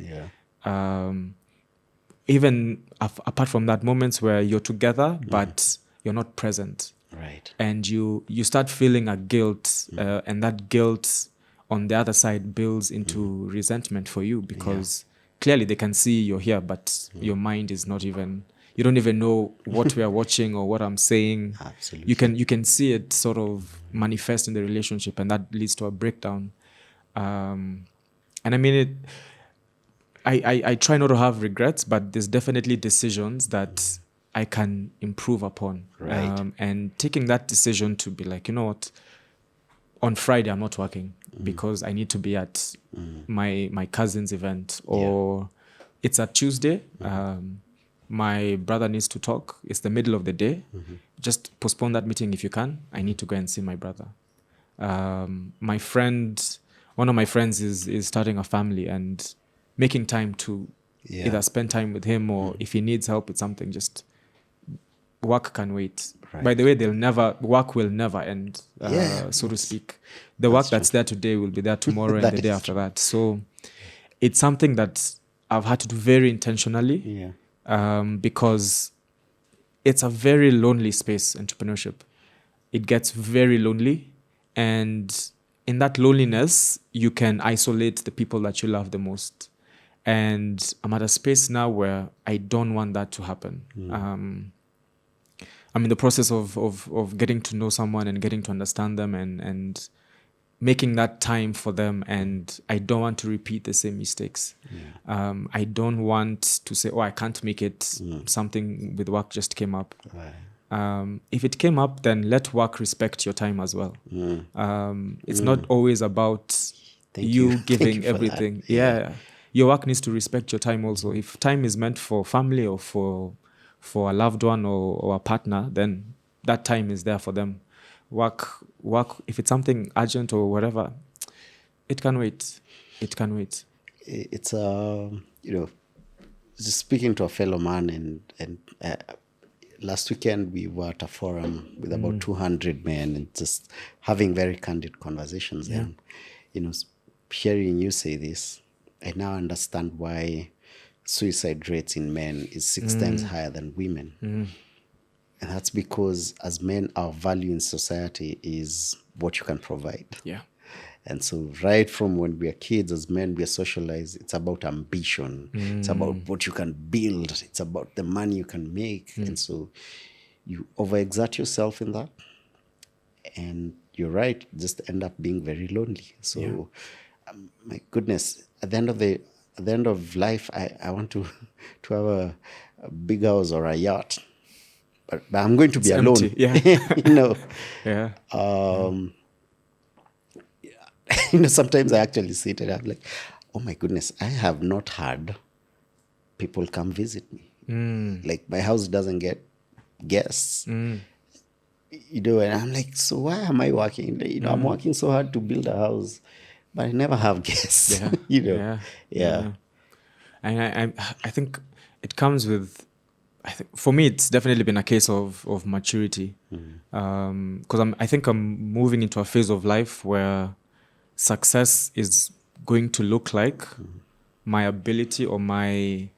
Even apart from that, moments where you're together but you're not present. Right. And you start feeling a guilt, and that guilt on the other side builds into resentment for you, because clearly they can see you're here, but your mind is not even, you don't even know what we are watching or what I'm saying. Absolutely. You can see it sort of manifest in the relationship, and that leads to a breakdown. And I mean, I try not to have regrets, but there's definitely decisions that I can improve upon. Right. And taking that decision to be like, you know what, on Friday I'm not working because I need to be at my cousin's event, or it's a Tuesday. My brother needs to talk. It's the middle of the day. Just postpone that meeting if you can. I need to go and see my brother. My friend, one of my friends is starting a family, and making time to either spend time with him, or if he needs help with something, just work can wait. Right. By the way, work will never end, so to speak. The work that's there today will be there tomorrow and the day after that. So it's something that I've had to do very intentionally. because it's a very lonely space, entrepreneurship. It gets very lonely, and in that loneliness, you can isolate the people that you love the most. And I'm at a space now where I don't want that to happen. I'm in the process of getting to know someone and getting to understand them and making that time for them. And I don't want to repeat the same mistakes. I don't want to say, oh, I can't make it. Something with work just came up. If it came up, then let work respect your time as well. It's not always about you giving everything. Yeah. Your work needs to respect your time also. If time is meant for family or for a loved one or a partner, then that time is there for them. Work. If it's something urgent or whatever, it can wait. It can wait. It's just speaking to a fellow man, and last weekend we were at a forum with about 200 men and just having very candid conversations. And hearing you say this, I now understand why suicide rates in men is 6 times higher than women. And that's because as men, our value in society is what you can provide. Yeah. And so right from when we are kids, as men, we are socialized. It's about ambition. It's about what you can build. It's about the money you can make. And so you overexert yourself in that. And you're right, just end up being very lonely. So my goodness, at the end of life, I want to have a big house or a yacht. But I'm going to be alone. Empty. Yeah. Yeah. Yeah. Sometimes I actually sit and I'm like, oh my goodness, I have not had people come visit me. Like my house doesn't get guests. And I'm like, so why am I working? I'm working so hard to build a house, but I never have guests. Yeah. And I think it comes with, for me, it's definitely been a case of maturity. Because I think I'm moving into a phase of life where success is going to look like my ability or my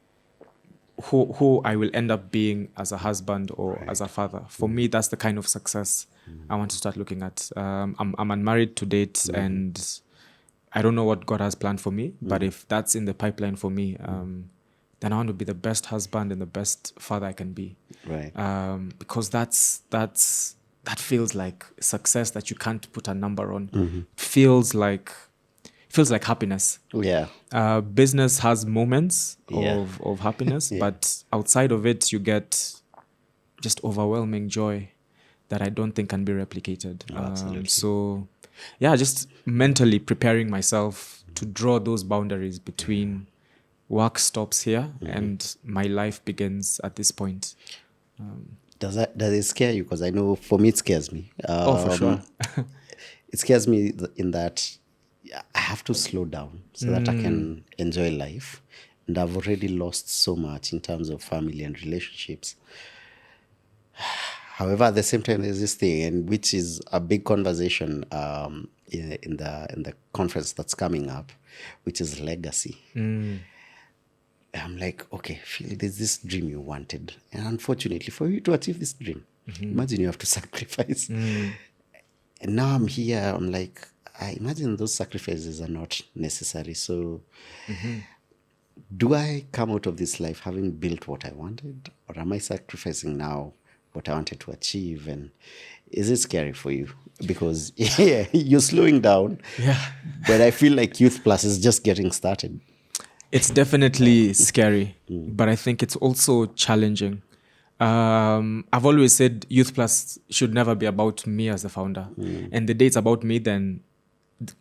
who I will end up being as a husband or as a father. For me, that's the kind of success I want to start looking at. I'm unmarried to date, and I don't know what God has planned for me. But if that's in the pipeline for me, then I want to be the best husband and the best father I can be. Right. Because that feels like success that you can't put a number on. Feels like happiness. Yeah. Business has moments of happiness, but outside of it, you get just overwhelming joy that I don't think can be replicated. Absolutely. So, just mentally preparing myself to draw those boundaries between work stops here and my life begins at this point. Does it scare you? Because I know for me it scares me. For sure. It scares me in that I have to slow down so that I can enjoy life. And I've already lost so much in terms of family and relationships. However, at the same time, there's this thing, and which is a big conversation in the conference that's coming up, which is legacy. I'm like, okay, Phil, there's this dream you wanted. And unfortunately, for you to achieve this dream, imagine you have to sacrifice. And now I'm here, I'm like, I imagine those sacrifices are not necessary. So do I come out of this life having built what I wanted? Or am I sacrificing now what I wanted to achieve? And is it scary for you? Because you're slowing down. Yeah. But I feel like Youth Plus is just getting started. It's definitely scary, but I think it's also challenging. I've always said Youth Plus should never be about me as the founder. And the day it's about me, then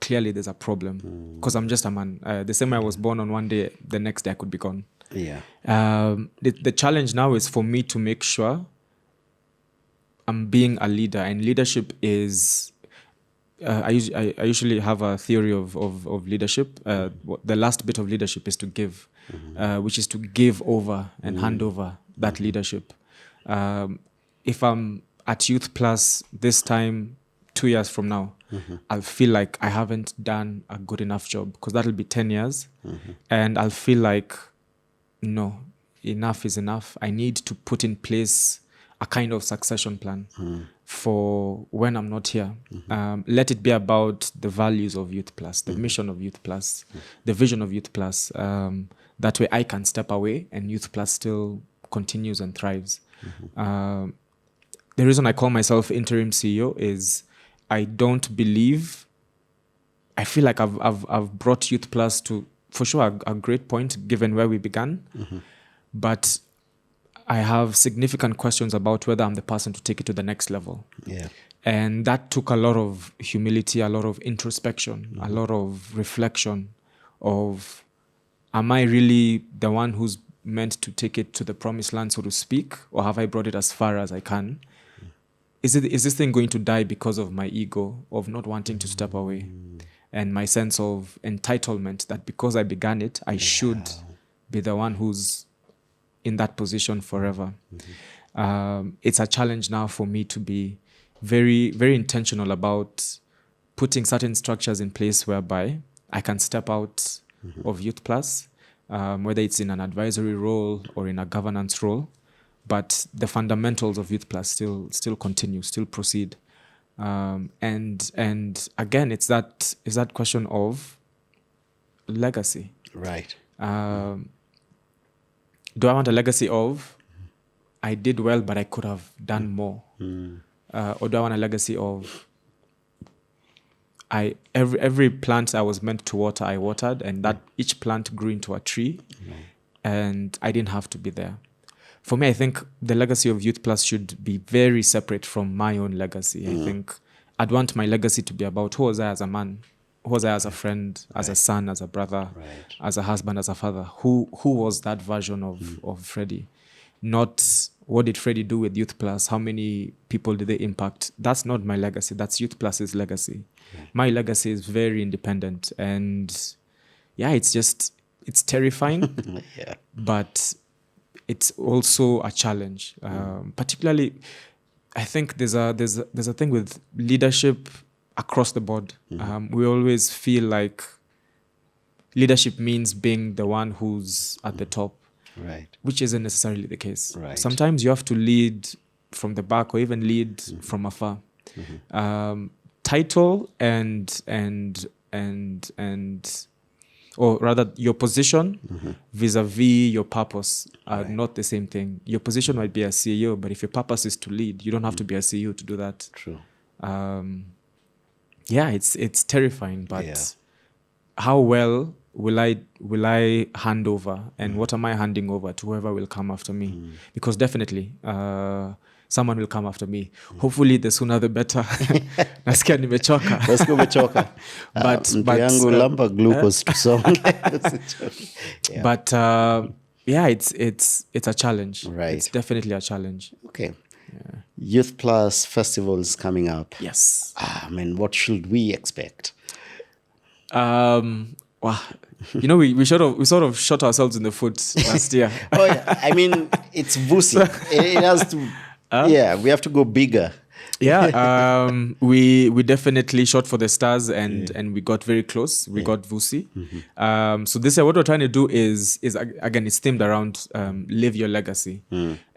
clearly there's a problem. Because I'm just a man. The same way I was born on one day, the next day I could be gone. Yeah. The challenge now is for me to make sure I'm being a leader. And leadership is... I usually have a theory of leadership. The last bit of leadership is to give, which is to give over and hand over that leadership. If I'm at Youth Plus this time, 2 years from now, I'll feel like I haven't done a good enough job, because that'll be 10 years. And I'll feel like, no, enough is enough. I need to put in place a kind of succession plan for when I'm not here. Let it be about the values of Youth Plus, the mission of Youth Plus, the vision of Youth Plus. That way I can step away and Youth Plus still continues and thrives. The reason I call myself interim CEO is I feel like I've brought Youth Plus to, for sure, a great point given where we began. But I have significant questions about whether I'm the person to take it to the next level. Yeah. And that took a lot of humility, a lot of introspection, a lot of reflection of, am I really the one who's meant to take it to the promised land, so to speak, or have I brought it as far as I can? Is this thing going to die because of my ego of not wanting to step away and my sense of entitlement that because I began it, I should be the one who's in that position forever? It's a challenge now for me to be very, very intentional about putting certain structures in place whereby I can step out of Youth Plus, whether it's in an advisory role or in a governance role, but the fundamentals of Youth Plus still continue, still proceed. And again, it's that question of legacy. Right. Do I want a legacy of I did well, but I could have done more? Or do I want a legacy of every plant I was meant to water, I watered, and that each plant grew into a tree, and I didn't have to be there? For me, I think the legacy of Youth Plus should be very separate from my own legacy. I think I'd want my legacy to be about who was I as a man, who was I as a friend, as a son, as a brother, as a husband, as a father. Who was that version of Freddie? Not what did Freddie do with Youth Plus? How many people did they impact? That's not my legacy. That's Youth Plus's legacy. My legacy is very independent. And it's terrifying, but it's also a challenge. Particularly, I think there's a thing with leadership across the board. We always feel like leadership means being the one who's at the top, which isn't necessarily the case. Sometimes you have to lead from the back or even lead from afar. Title or rather your position vis-a-vis your purpose are not the same thing. Your position might be a CEO, but if your purpose is to lead, you don't have to be a CEO to do that. True. It's terrifying, but how well will I hand over, and what am I handing over to whoever will come after me? Because definitely someone will come after me. Hopefully the sooner the better. Nasikia nimechoka. But yangu lamba glucose tusonge. But it's a challenge. It's definitely a challenge. Okay. Youth Plus Festival is coming up. Yes. What should we expect? Wow. We sort of shot ourselves in the foot last year. It's Vusi. It has to. We have to go bigger. We definitely shot for the stars and we got very close. We got Vusi. So this year, what we're trying to do is again, it's themed around live your legacy.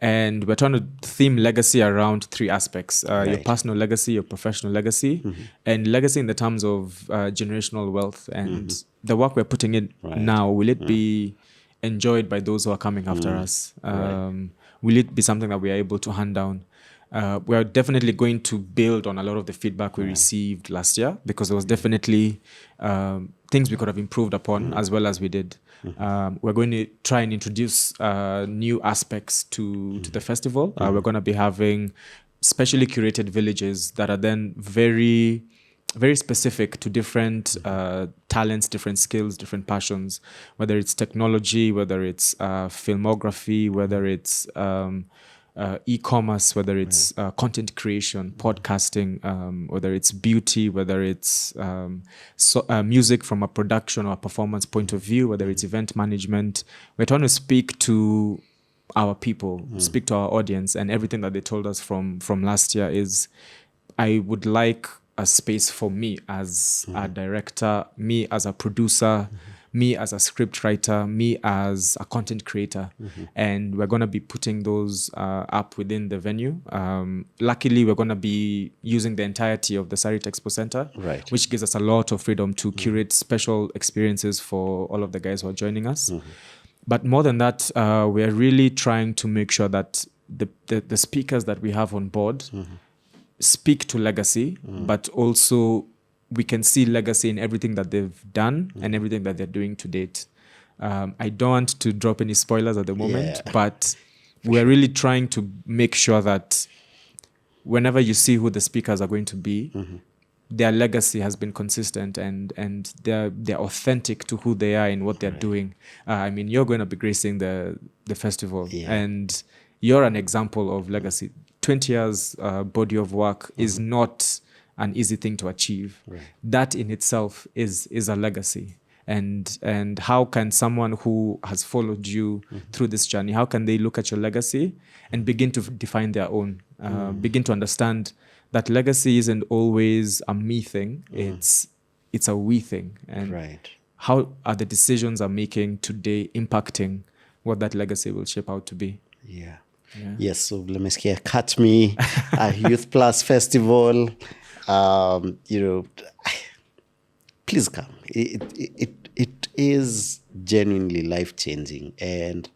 And we're trying to theme legacy around three aspects: your personal legacy, your professional legacy, and legacy in the terms of generational wealth. And the work we're putting in now, will it be enjoyed by those who are coming after us? Will it be something that we are able to hand down? We are definitely going to build on a lot of the feedback we received last year, because there was definitely things we could have improved upon as well as we did. We're going to try and introduce new aspects to the festival. We're going to be having specially curated villages that are then very, very specific to different talents, different skills, different passions, whether it's technology, whether it's filmography, whether it's e-commerce, whether it's content creation, podcasting, whether it's beauty, whether it's music from a production or a performance point of view, whether it's event management. We're trying to speak to our people, speak to our audience, and everything that they told us from last year is, I would like a space for me as a director, me as a producer, me as a script writer, me as a content creator. And we're going to be putting those up within the venue. Luckily, we're going to be using the entirety of the Sarit Expo Center, Right. which gives us a lot of freedom to curate special experiences for all of the guys who are joining us. But more than that, we're really trying to make sure that the speakers that we have on board speak to legacy, but also we can see legacy in everything that they've done and everything that they're doing to date. I don't want to drop any spoilers at the moment, but we're really trying to make sure that whenever you see who the speakers are going to be, their legacy has been consistent and they're authentic to who they are and what they're doing. I mean, you're going to be gracing the festival, and you're an example of legacy. 20 years body of work is not an easy thing to achieve. That in itself is a legacy. And how can someone who has followed you through this journey, how can they look at your legacy and begin to define their own, begin to understand that legacy isn't always a me thing, it's a we thing. And how are the decisions I'm making today impacting what that legacy will shape out to be? Yes, so Lemeskia, Catch Me, a Youth Plus Festival. Please come. It is genuinely life-changing, and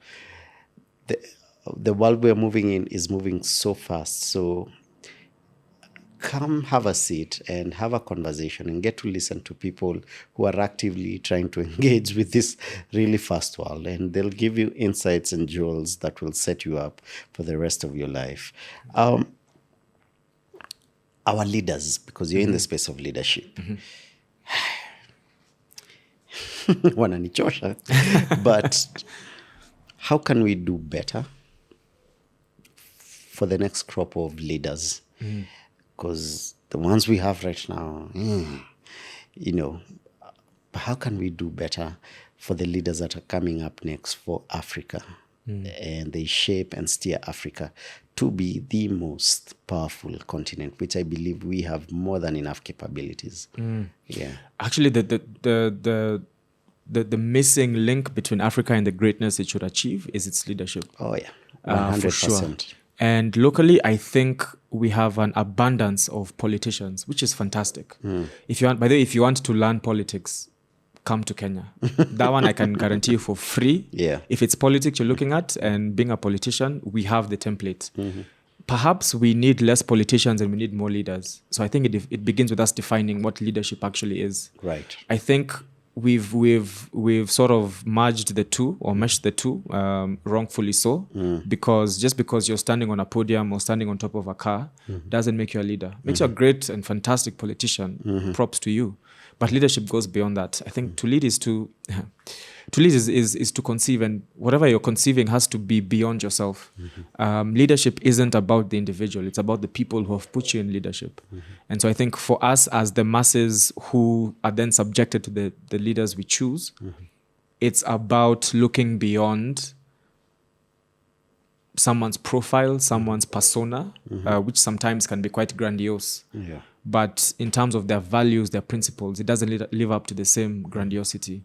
the world we're moving in is moving so fast. So come have a seat and have a conversation and get to listen to people who are actively trying to engage with this really fast world, and they'll give you insights and jewels that will set you up for the rest of your life. Our leaders, because you're in the space of leadership. Wananichosha. But how can we do better for the next crop of leaders? Because the ones we have right now, how can we do better for the leaders that are coming up next for Africa? And they shape and steer Africa to be the most powerful continent, which I believe we have more than enough capabilities. Actually, the missing link between Africa and the greatness it should achieve is its leadership. 100%. For sure. And locally, I think we have an abundance of politicians, which is fantastic. If you want to learn politics, come to Kenya. That one I can guarantee you for free. If it's politics you're looking at and being a politician, we have the template. Perhaps we need less politicians and we need more leaders. So I think it begins with us defining what leadership actually is. I think we've sort of merged the two or meshed the two, wrongfully so, because just because you're standing on a podium or standing on top of a car doesn't make you a leader. Makes you a great and fantastic politician. Props to you. But leadership goes beyond that. I think to lead is to conceive, and whatever you're conceiving has to be beyond yourself. Leadership isn't about the individual; it's about the people who have put you in leadership. And so I think for us as the masses who are then subjected to the leaders we choose, it's about looking beyond someone's profile, someone's persona, which sometimes can be quite grandiose. But in terms of their values, their principles, it doesn't live up to the same grandiosity.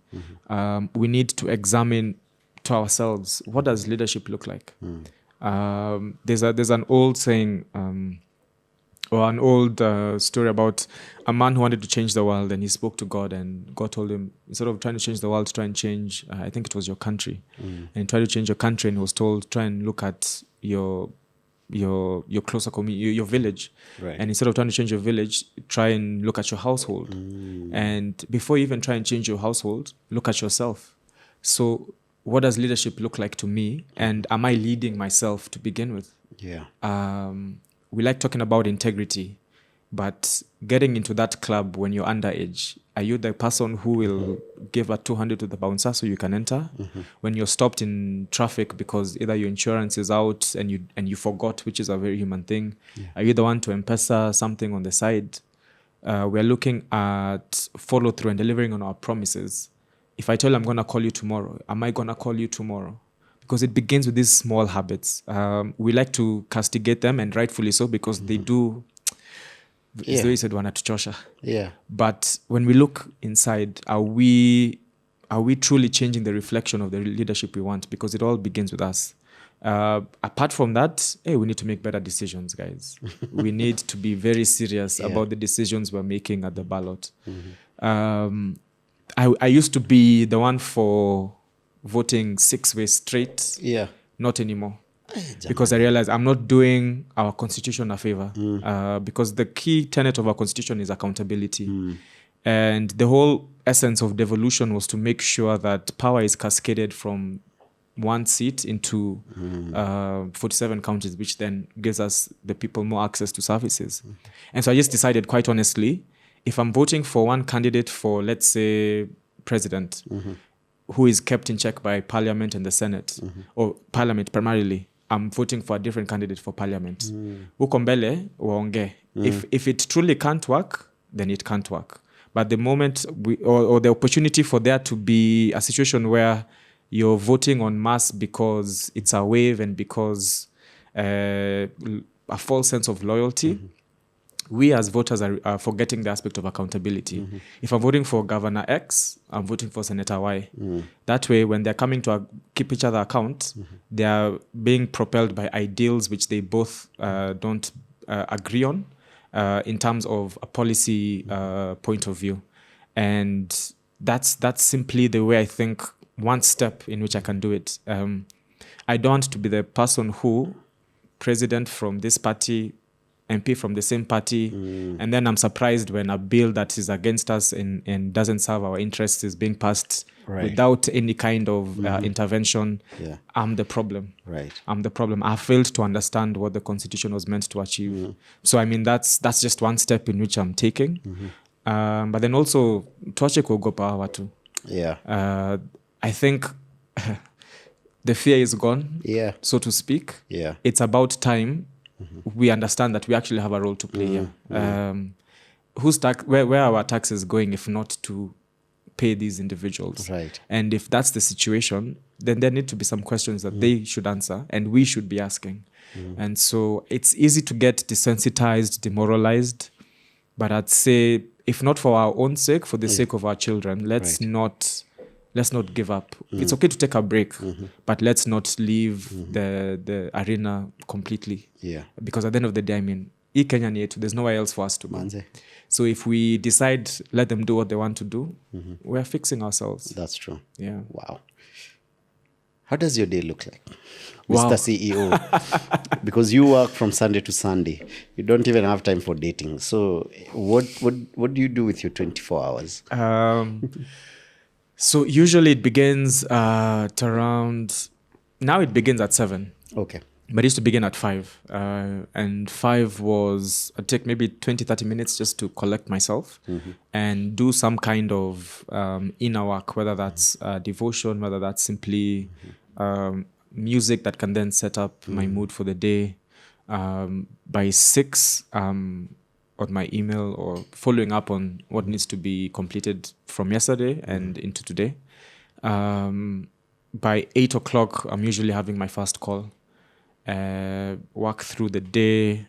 We need to examine to ourselves, what does leadership look like? There's an old saying, or an old story about a man who wanted to change the world, and he spoke to God, and God told him, instead of trying to change the world, try and change, I think it was your country. And he tried to change your country, and he was told, try and look at your closer community, your village. And instead of trying to change your village, try and look at your household. And before you even try and change your household, look at yourself. So what does leadership look like to me? And am I leading myself to begin with? We like talking about integrity, but getting into that club when you're underage, are you the person who will give a 200 to the bouncer so you can enter? When you're stopped in traffic because either your insurance is out and you forgot, which is a very human thing, are you the one to M-Pesa something on the side? We're looking at follow through and delivering on our promises. If I tell you I'm going to call you tomorrow, am I going to call you tomorrow? Because it begins with these small habits. We like to castigate them, and rightfully so, because they do. As though you said, wanatuchosha. But when we look inside, are we are we truly changing the reflection of the leadership we want? Because it all begins with us. Apart from that, hey, we need to make better decisions, guys. We need to be very serious about the decisions we're making at the ballot. I used to be the one for voting 6 ways straight. Yeah. Not anymore. Because I realized I'm not doing our constitution a favor. Because the key tenet of our constitution is accountability. And the whole essence of devolution was to make sure that power is cascaded from one seat into 47 counties, which then gives us, the people, more access to services. And so I just decided, quite honestly, if I'm voting for one candidate for, let's say, president, who is kept in check by parliament and the Senate, or parliament primarily, I'm voting for a different candidate for parliament. Huko mbele, waonge. If it truly can't work, then it can't work. But the moment or the opportunity for there to be a situation where you're voting en masse because it's a wave and because a false sense of loyalty, we as voters are forgetting the aspect of accountability. If I'm voting for Governor X, I'm voting for Senator Y. That way, when they're coming to keep each other account, they are being propelled by ideals which they both don't agree on in terms of a policy point of view. And that's simply the way I think, one step in which I can do it. I don't want to be the person who, president from this party, MP from the same party, and then I'm surprised when a bill that is against us and doesn't serve our interests is being passed without any kind of intervention. I'm the problem. I'm the problem. I failed to understand what the Constitution was meant to achieve. So, I mean, that's just one step in which I'm taking. But then also, tuache kuogopa hawa watu. I think the fear is gone, so to speak. It's about time we understand that we actually have a role to play here. Where are our taxes going if not to pay these individuals? And if that's the situation, then there need to be some questions that they should answer and we should be asking. And so it's easy to get desensitized, demoralized, but I'd say, if not for our own sake, for the sake of our children, let's not give up. It's okay to take a break, but let's not leave the arena completely. Because at the end of the day, I mean, Kenya ni yetu, there's nowhere else for us to go. So if we decide, let them do what they want to do, we're fixing ourselves. That's true. Wow. How does your day look like, Mr. CEO? Because you work from Sunday to Sunday. You don't even have time for dating. So what do you do with your 24 hours? So usually it begins at around, now it begins at 7. Okay. But it used to begin at 5. And 5 was, I'd take maybe 20, 30 minutes just to collect myself and do some kind of inner work, whether that's devotion, whether that's simply music that can then set up my mood for the day. By 6, on my email or following up on what needs to be completed from yesterday and into today. By 8 o'clock, I'm usually having my first call. Work through the day.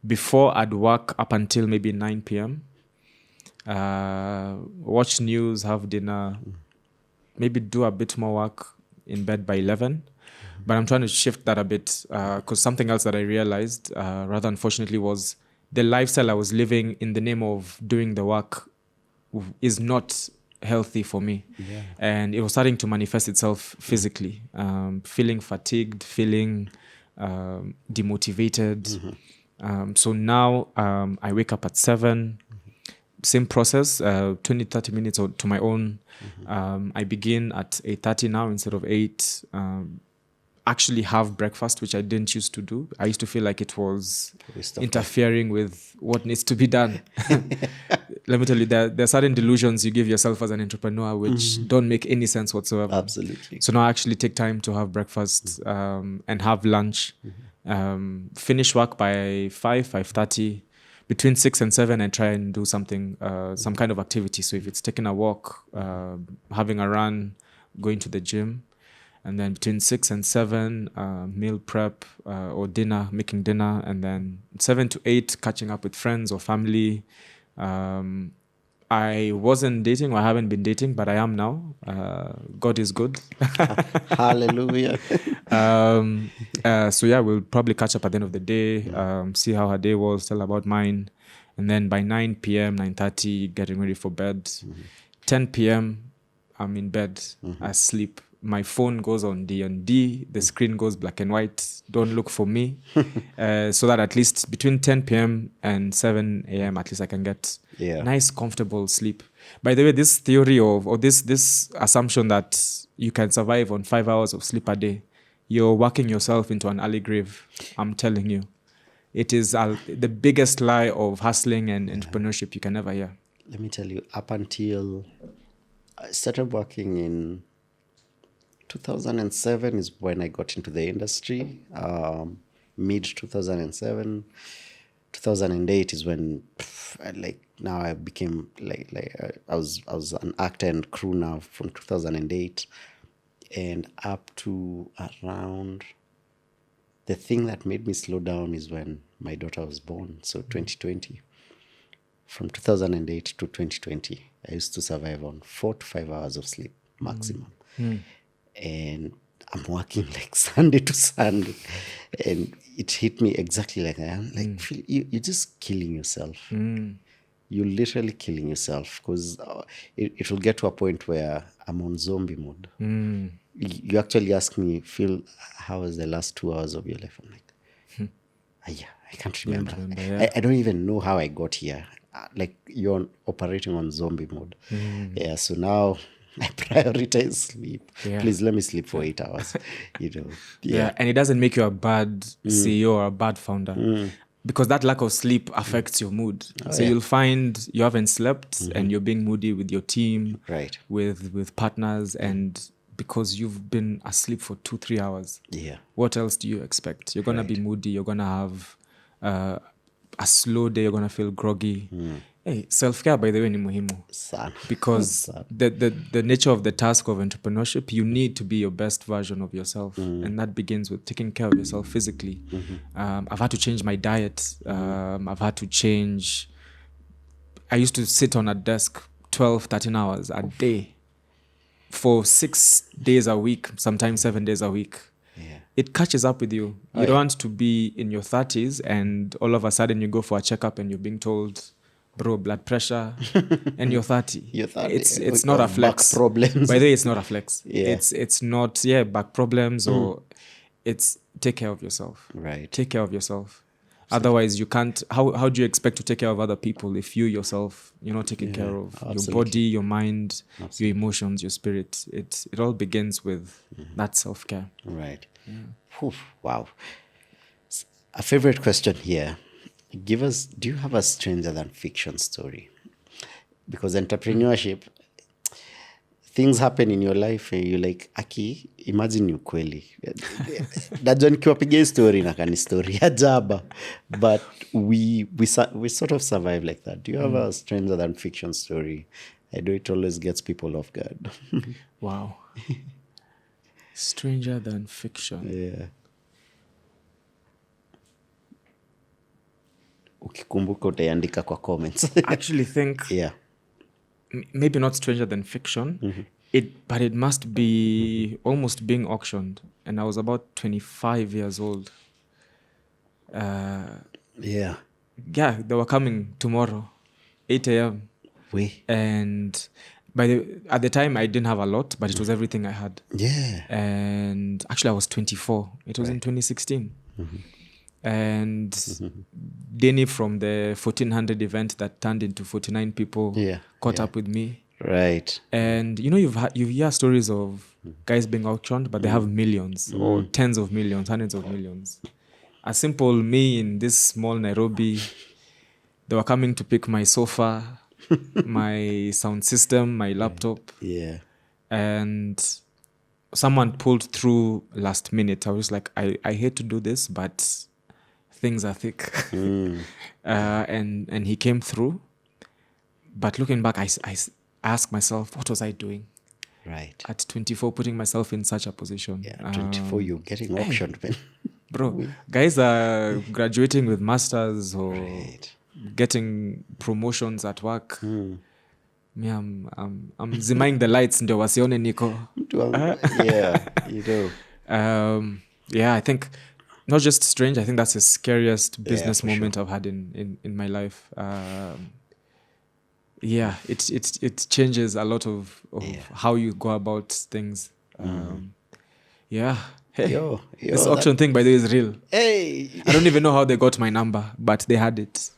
Before, I'd work up until maybe 9 p.m. Watch news, have dinner, maybe do a bit more work, in bed by 11. But I'm trying to shift that a bit because something else that I realized, rather unfortunately, was the lifestyle I was living in the name of doing the work is not healthy for me. And it was starting to manifest itself physically, feeling fatigued, feeling demotivated. So now I wake up at 7, same process, 20, 30 minutes to my own. I begin at 8:30 now instead of 8. Actually have breakfast, which I didn't used to do. I used to feel like it was interfering with what needs to be done. Let me tell you, there are certain delusions you give yourself as an entrepreneur which don't make any sense whatsoever. Absolutely. So now I actually take time to have breakfast and have lunch. Finish work by 5:30. Between 6 and 7, I try and do something, some kind of activity. So if it's taking a walk, having a run, going to the gym. And then between 6 and 7, meal prep or dinner, making dinner. And then 7 to 8, catching up with friends or family. I wasn't dating, or I haven't been dating, but I am now. God is good. Hallelujah. So yeah, we'll probably catch up at the end of the day, see how her day was, tell about mine. And then by 9 p.m., 9:30, getting ready for bed. 10 p.m., I'm in bed, asleep. My phone goes on D&D, the screen goes black and white. Don't look for me. So that at least between 10 p.m. and 7 a.m., at least I can get nice, comfortable sleep. By the way, this theory or this assumption that you can survive on 5 hours of sleep a day, you're working yourself into an early grave. I'm telling you. It is the biggest lie of hustling and entrepreneurship you can ever hear. Let me tell you, up until I started working in 2007 is when I got into the industry. Mid 2007, 2008 is when now I became I was an actor and crew now from 2008, and up to around. The thing that made me slow down is when my daughter was born. So 2020, from 2008 to 2020, I used to survive on 4 to 5 hours of sleep maximum. And I'm working like Sunday to Sunday. And it hit me exactly like that. I'm like, Phil, you're just killing yourself. You're literally killing yourself, because it will get to a point where I'm on zombie mode. You actually ask me, Phil, how was the last 2 hours of your life? I'm like, yeah, I can't remember. I don't even know how I got here. Like, you're operating on zombie mode. Yeah, so now I prioritize sleep. Please let me sleep for 8 hours. And it doesn't make you a bad CEO or a bad founder. Because that lack of sleep affects your mood. You'll find you haven't slept and you're being moody with your team, with partners, and because you've been asleep for 2-3 hours. What else do you expect? You're going to be moody. You're going to have a slow day. You're going to feel groggy. Hey, self-care, by the way, ni muhimu. Because the nature of the task of entrepreneurship, you need to be your best version of yourself. And that begins with taking care of yourself physically. I've had to change my diet. I've had to change. I used to sit on a desk 12, 13 hours a day for 6 days a week, sometimes 7 days a week. It catches up with you. You don't want to be in your 30s and all of a sudden you go for a checkup and you're being told, bro, blood pressure, and you're 30. It's not a flex. Back problems. By the way, it's not a flex. It's not back problems, or it's take care of yourself. Take care of yourself. Absolutely. Otherwise, you can't. How do you expect to take care of other people if you yourself you're not taking care of your body, your mind, your emotions, your spirit? It all begins with that self-care. Wow. A favorite question here. Do you have a stranger than fiction story? Because entrepreneurship, things happen in your life and you're like, Aki, imagine ni ukweli. Najua nikiwapigia story na kani story ya jaba. But we sort of survive like that. Do you have a stranger than fiction story? I know it always gets people off guard. Wow. Stranger than fiction. Ukikumbuka utaandika kwa comments. I actually think maybe not stranger than fiction, but it must be almost being auctioned. And I was about 25 years old. They were coming tomorrow, 8 a.m. And at the time, I didn't have a lot, but it was everything I had. And actually, I was 24. It was in 2016. And Denny from the 1400 event that turned into 49 people caught up with me. And you hear stories of guys being auctioned, but they have millions or tens of millions, hundreds of millions. A simple me in this small Nairobi, they were coming to pick my sofa, my sound system, my laptop. And someone pulled through last minute. I was like, I hate to do this, but things are thick. And he came through. But looking back, I asked myself, what was I doing? At 24, putting myself in such a position. 24, you're getting auctioned, man. Bro, guys are graduating with masters or getting promotions at work. Me, I'm zimming the lights ndio wasione niko. Yeah, you know. Yeah, I think not just strange. I think that's the scariest business for moment I've had in my life. Yeah, it changes a lot of how you go about things. Yeah. Hey, this that, auction thing, by the way, is real. hey. I don't even know how they got my number, but they had it.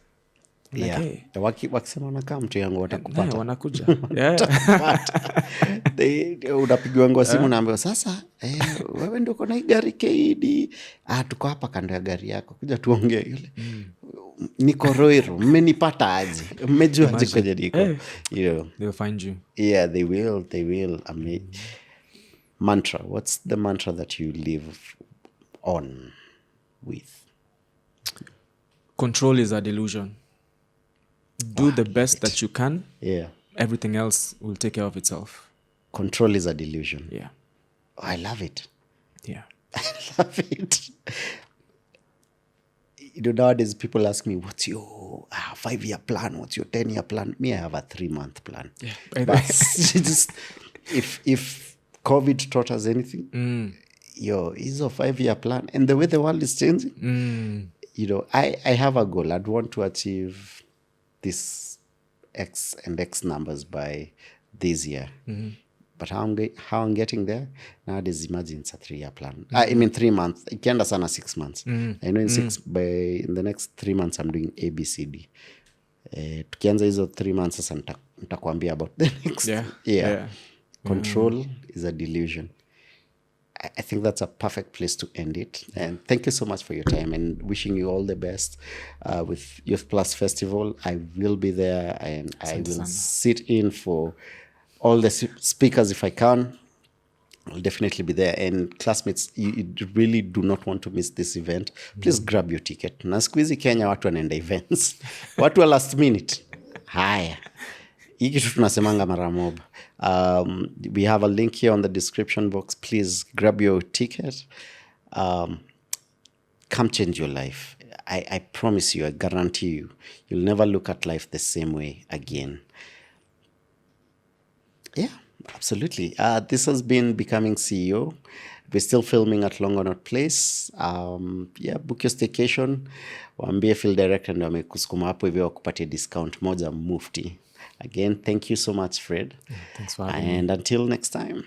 I'm like, Yeah. hey, Wakisema wanakaa mtu yangu watakupata. wanakuja. Yeah. Unapigwa simu naambiwa sasa wewe ndio uko na hii gari KD. Tuko hapa kando ya gari yako. Kuja tuongee yule. Niko Roiro. Mmenipata aje? Mmejua aje kwenye niko? Hey. You know. They'll find you. Yeah, they will. Mantra. What's the mantra that you live on with? Control is a delusion. Do the best that you can. Yeah. Everything else will take care of itself. Control is a delusion. Yeah. I love it. Yeah. I love it. You know, nowadays people ask me, what's your 5-year plan? What's your 10-year plan? Me, I have a 3-month plan. Yeah. But just if COVID taught us anything, is a 5-year plan. And the way the world is changing, you know, I have a goal. I'd want to achieve this X and X numbers by this year. But how I'm getting there nowadays, imagine it's a 3-year plan. I mean 3 months. Ikienda sana 6 months. I know in the next 3 months I'm doing ABCD. Tukianza hizo 3 months sasa nitakwambia about the next. Yeah. Control is a delusion. I think that's a perfect place to end it. And thank you so much for your time and wishing you all the best with Youth Plus Festival. I will be there and I will sit in for all the speakers if I can. I'll definitely be there. And classmates, you really do not want to miss this event. Please grab your ticket. Na siku hizi Kenya watu wanaenda events. Watu wa last minute. Haya. Hii kitu tunasemanga mara mob. We have a link here on the description box. Please grab your ticket. Come change your life. I promise you, I guarantee you, you'll never look at life the same way again. Yeah, absolutely. This has been Becoming CEO. We're still filming at Longonot Place. Book your staycation. Waambie field director ndio amekusukuma hapo hivyo wakupatie discount moja mufti. Again, thank you so much, Fred. Thanks for having me. And until next time.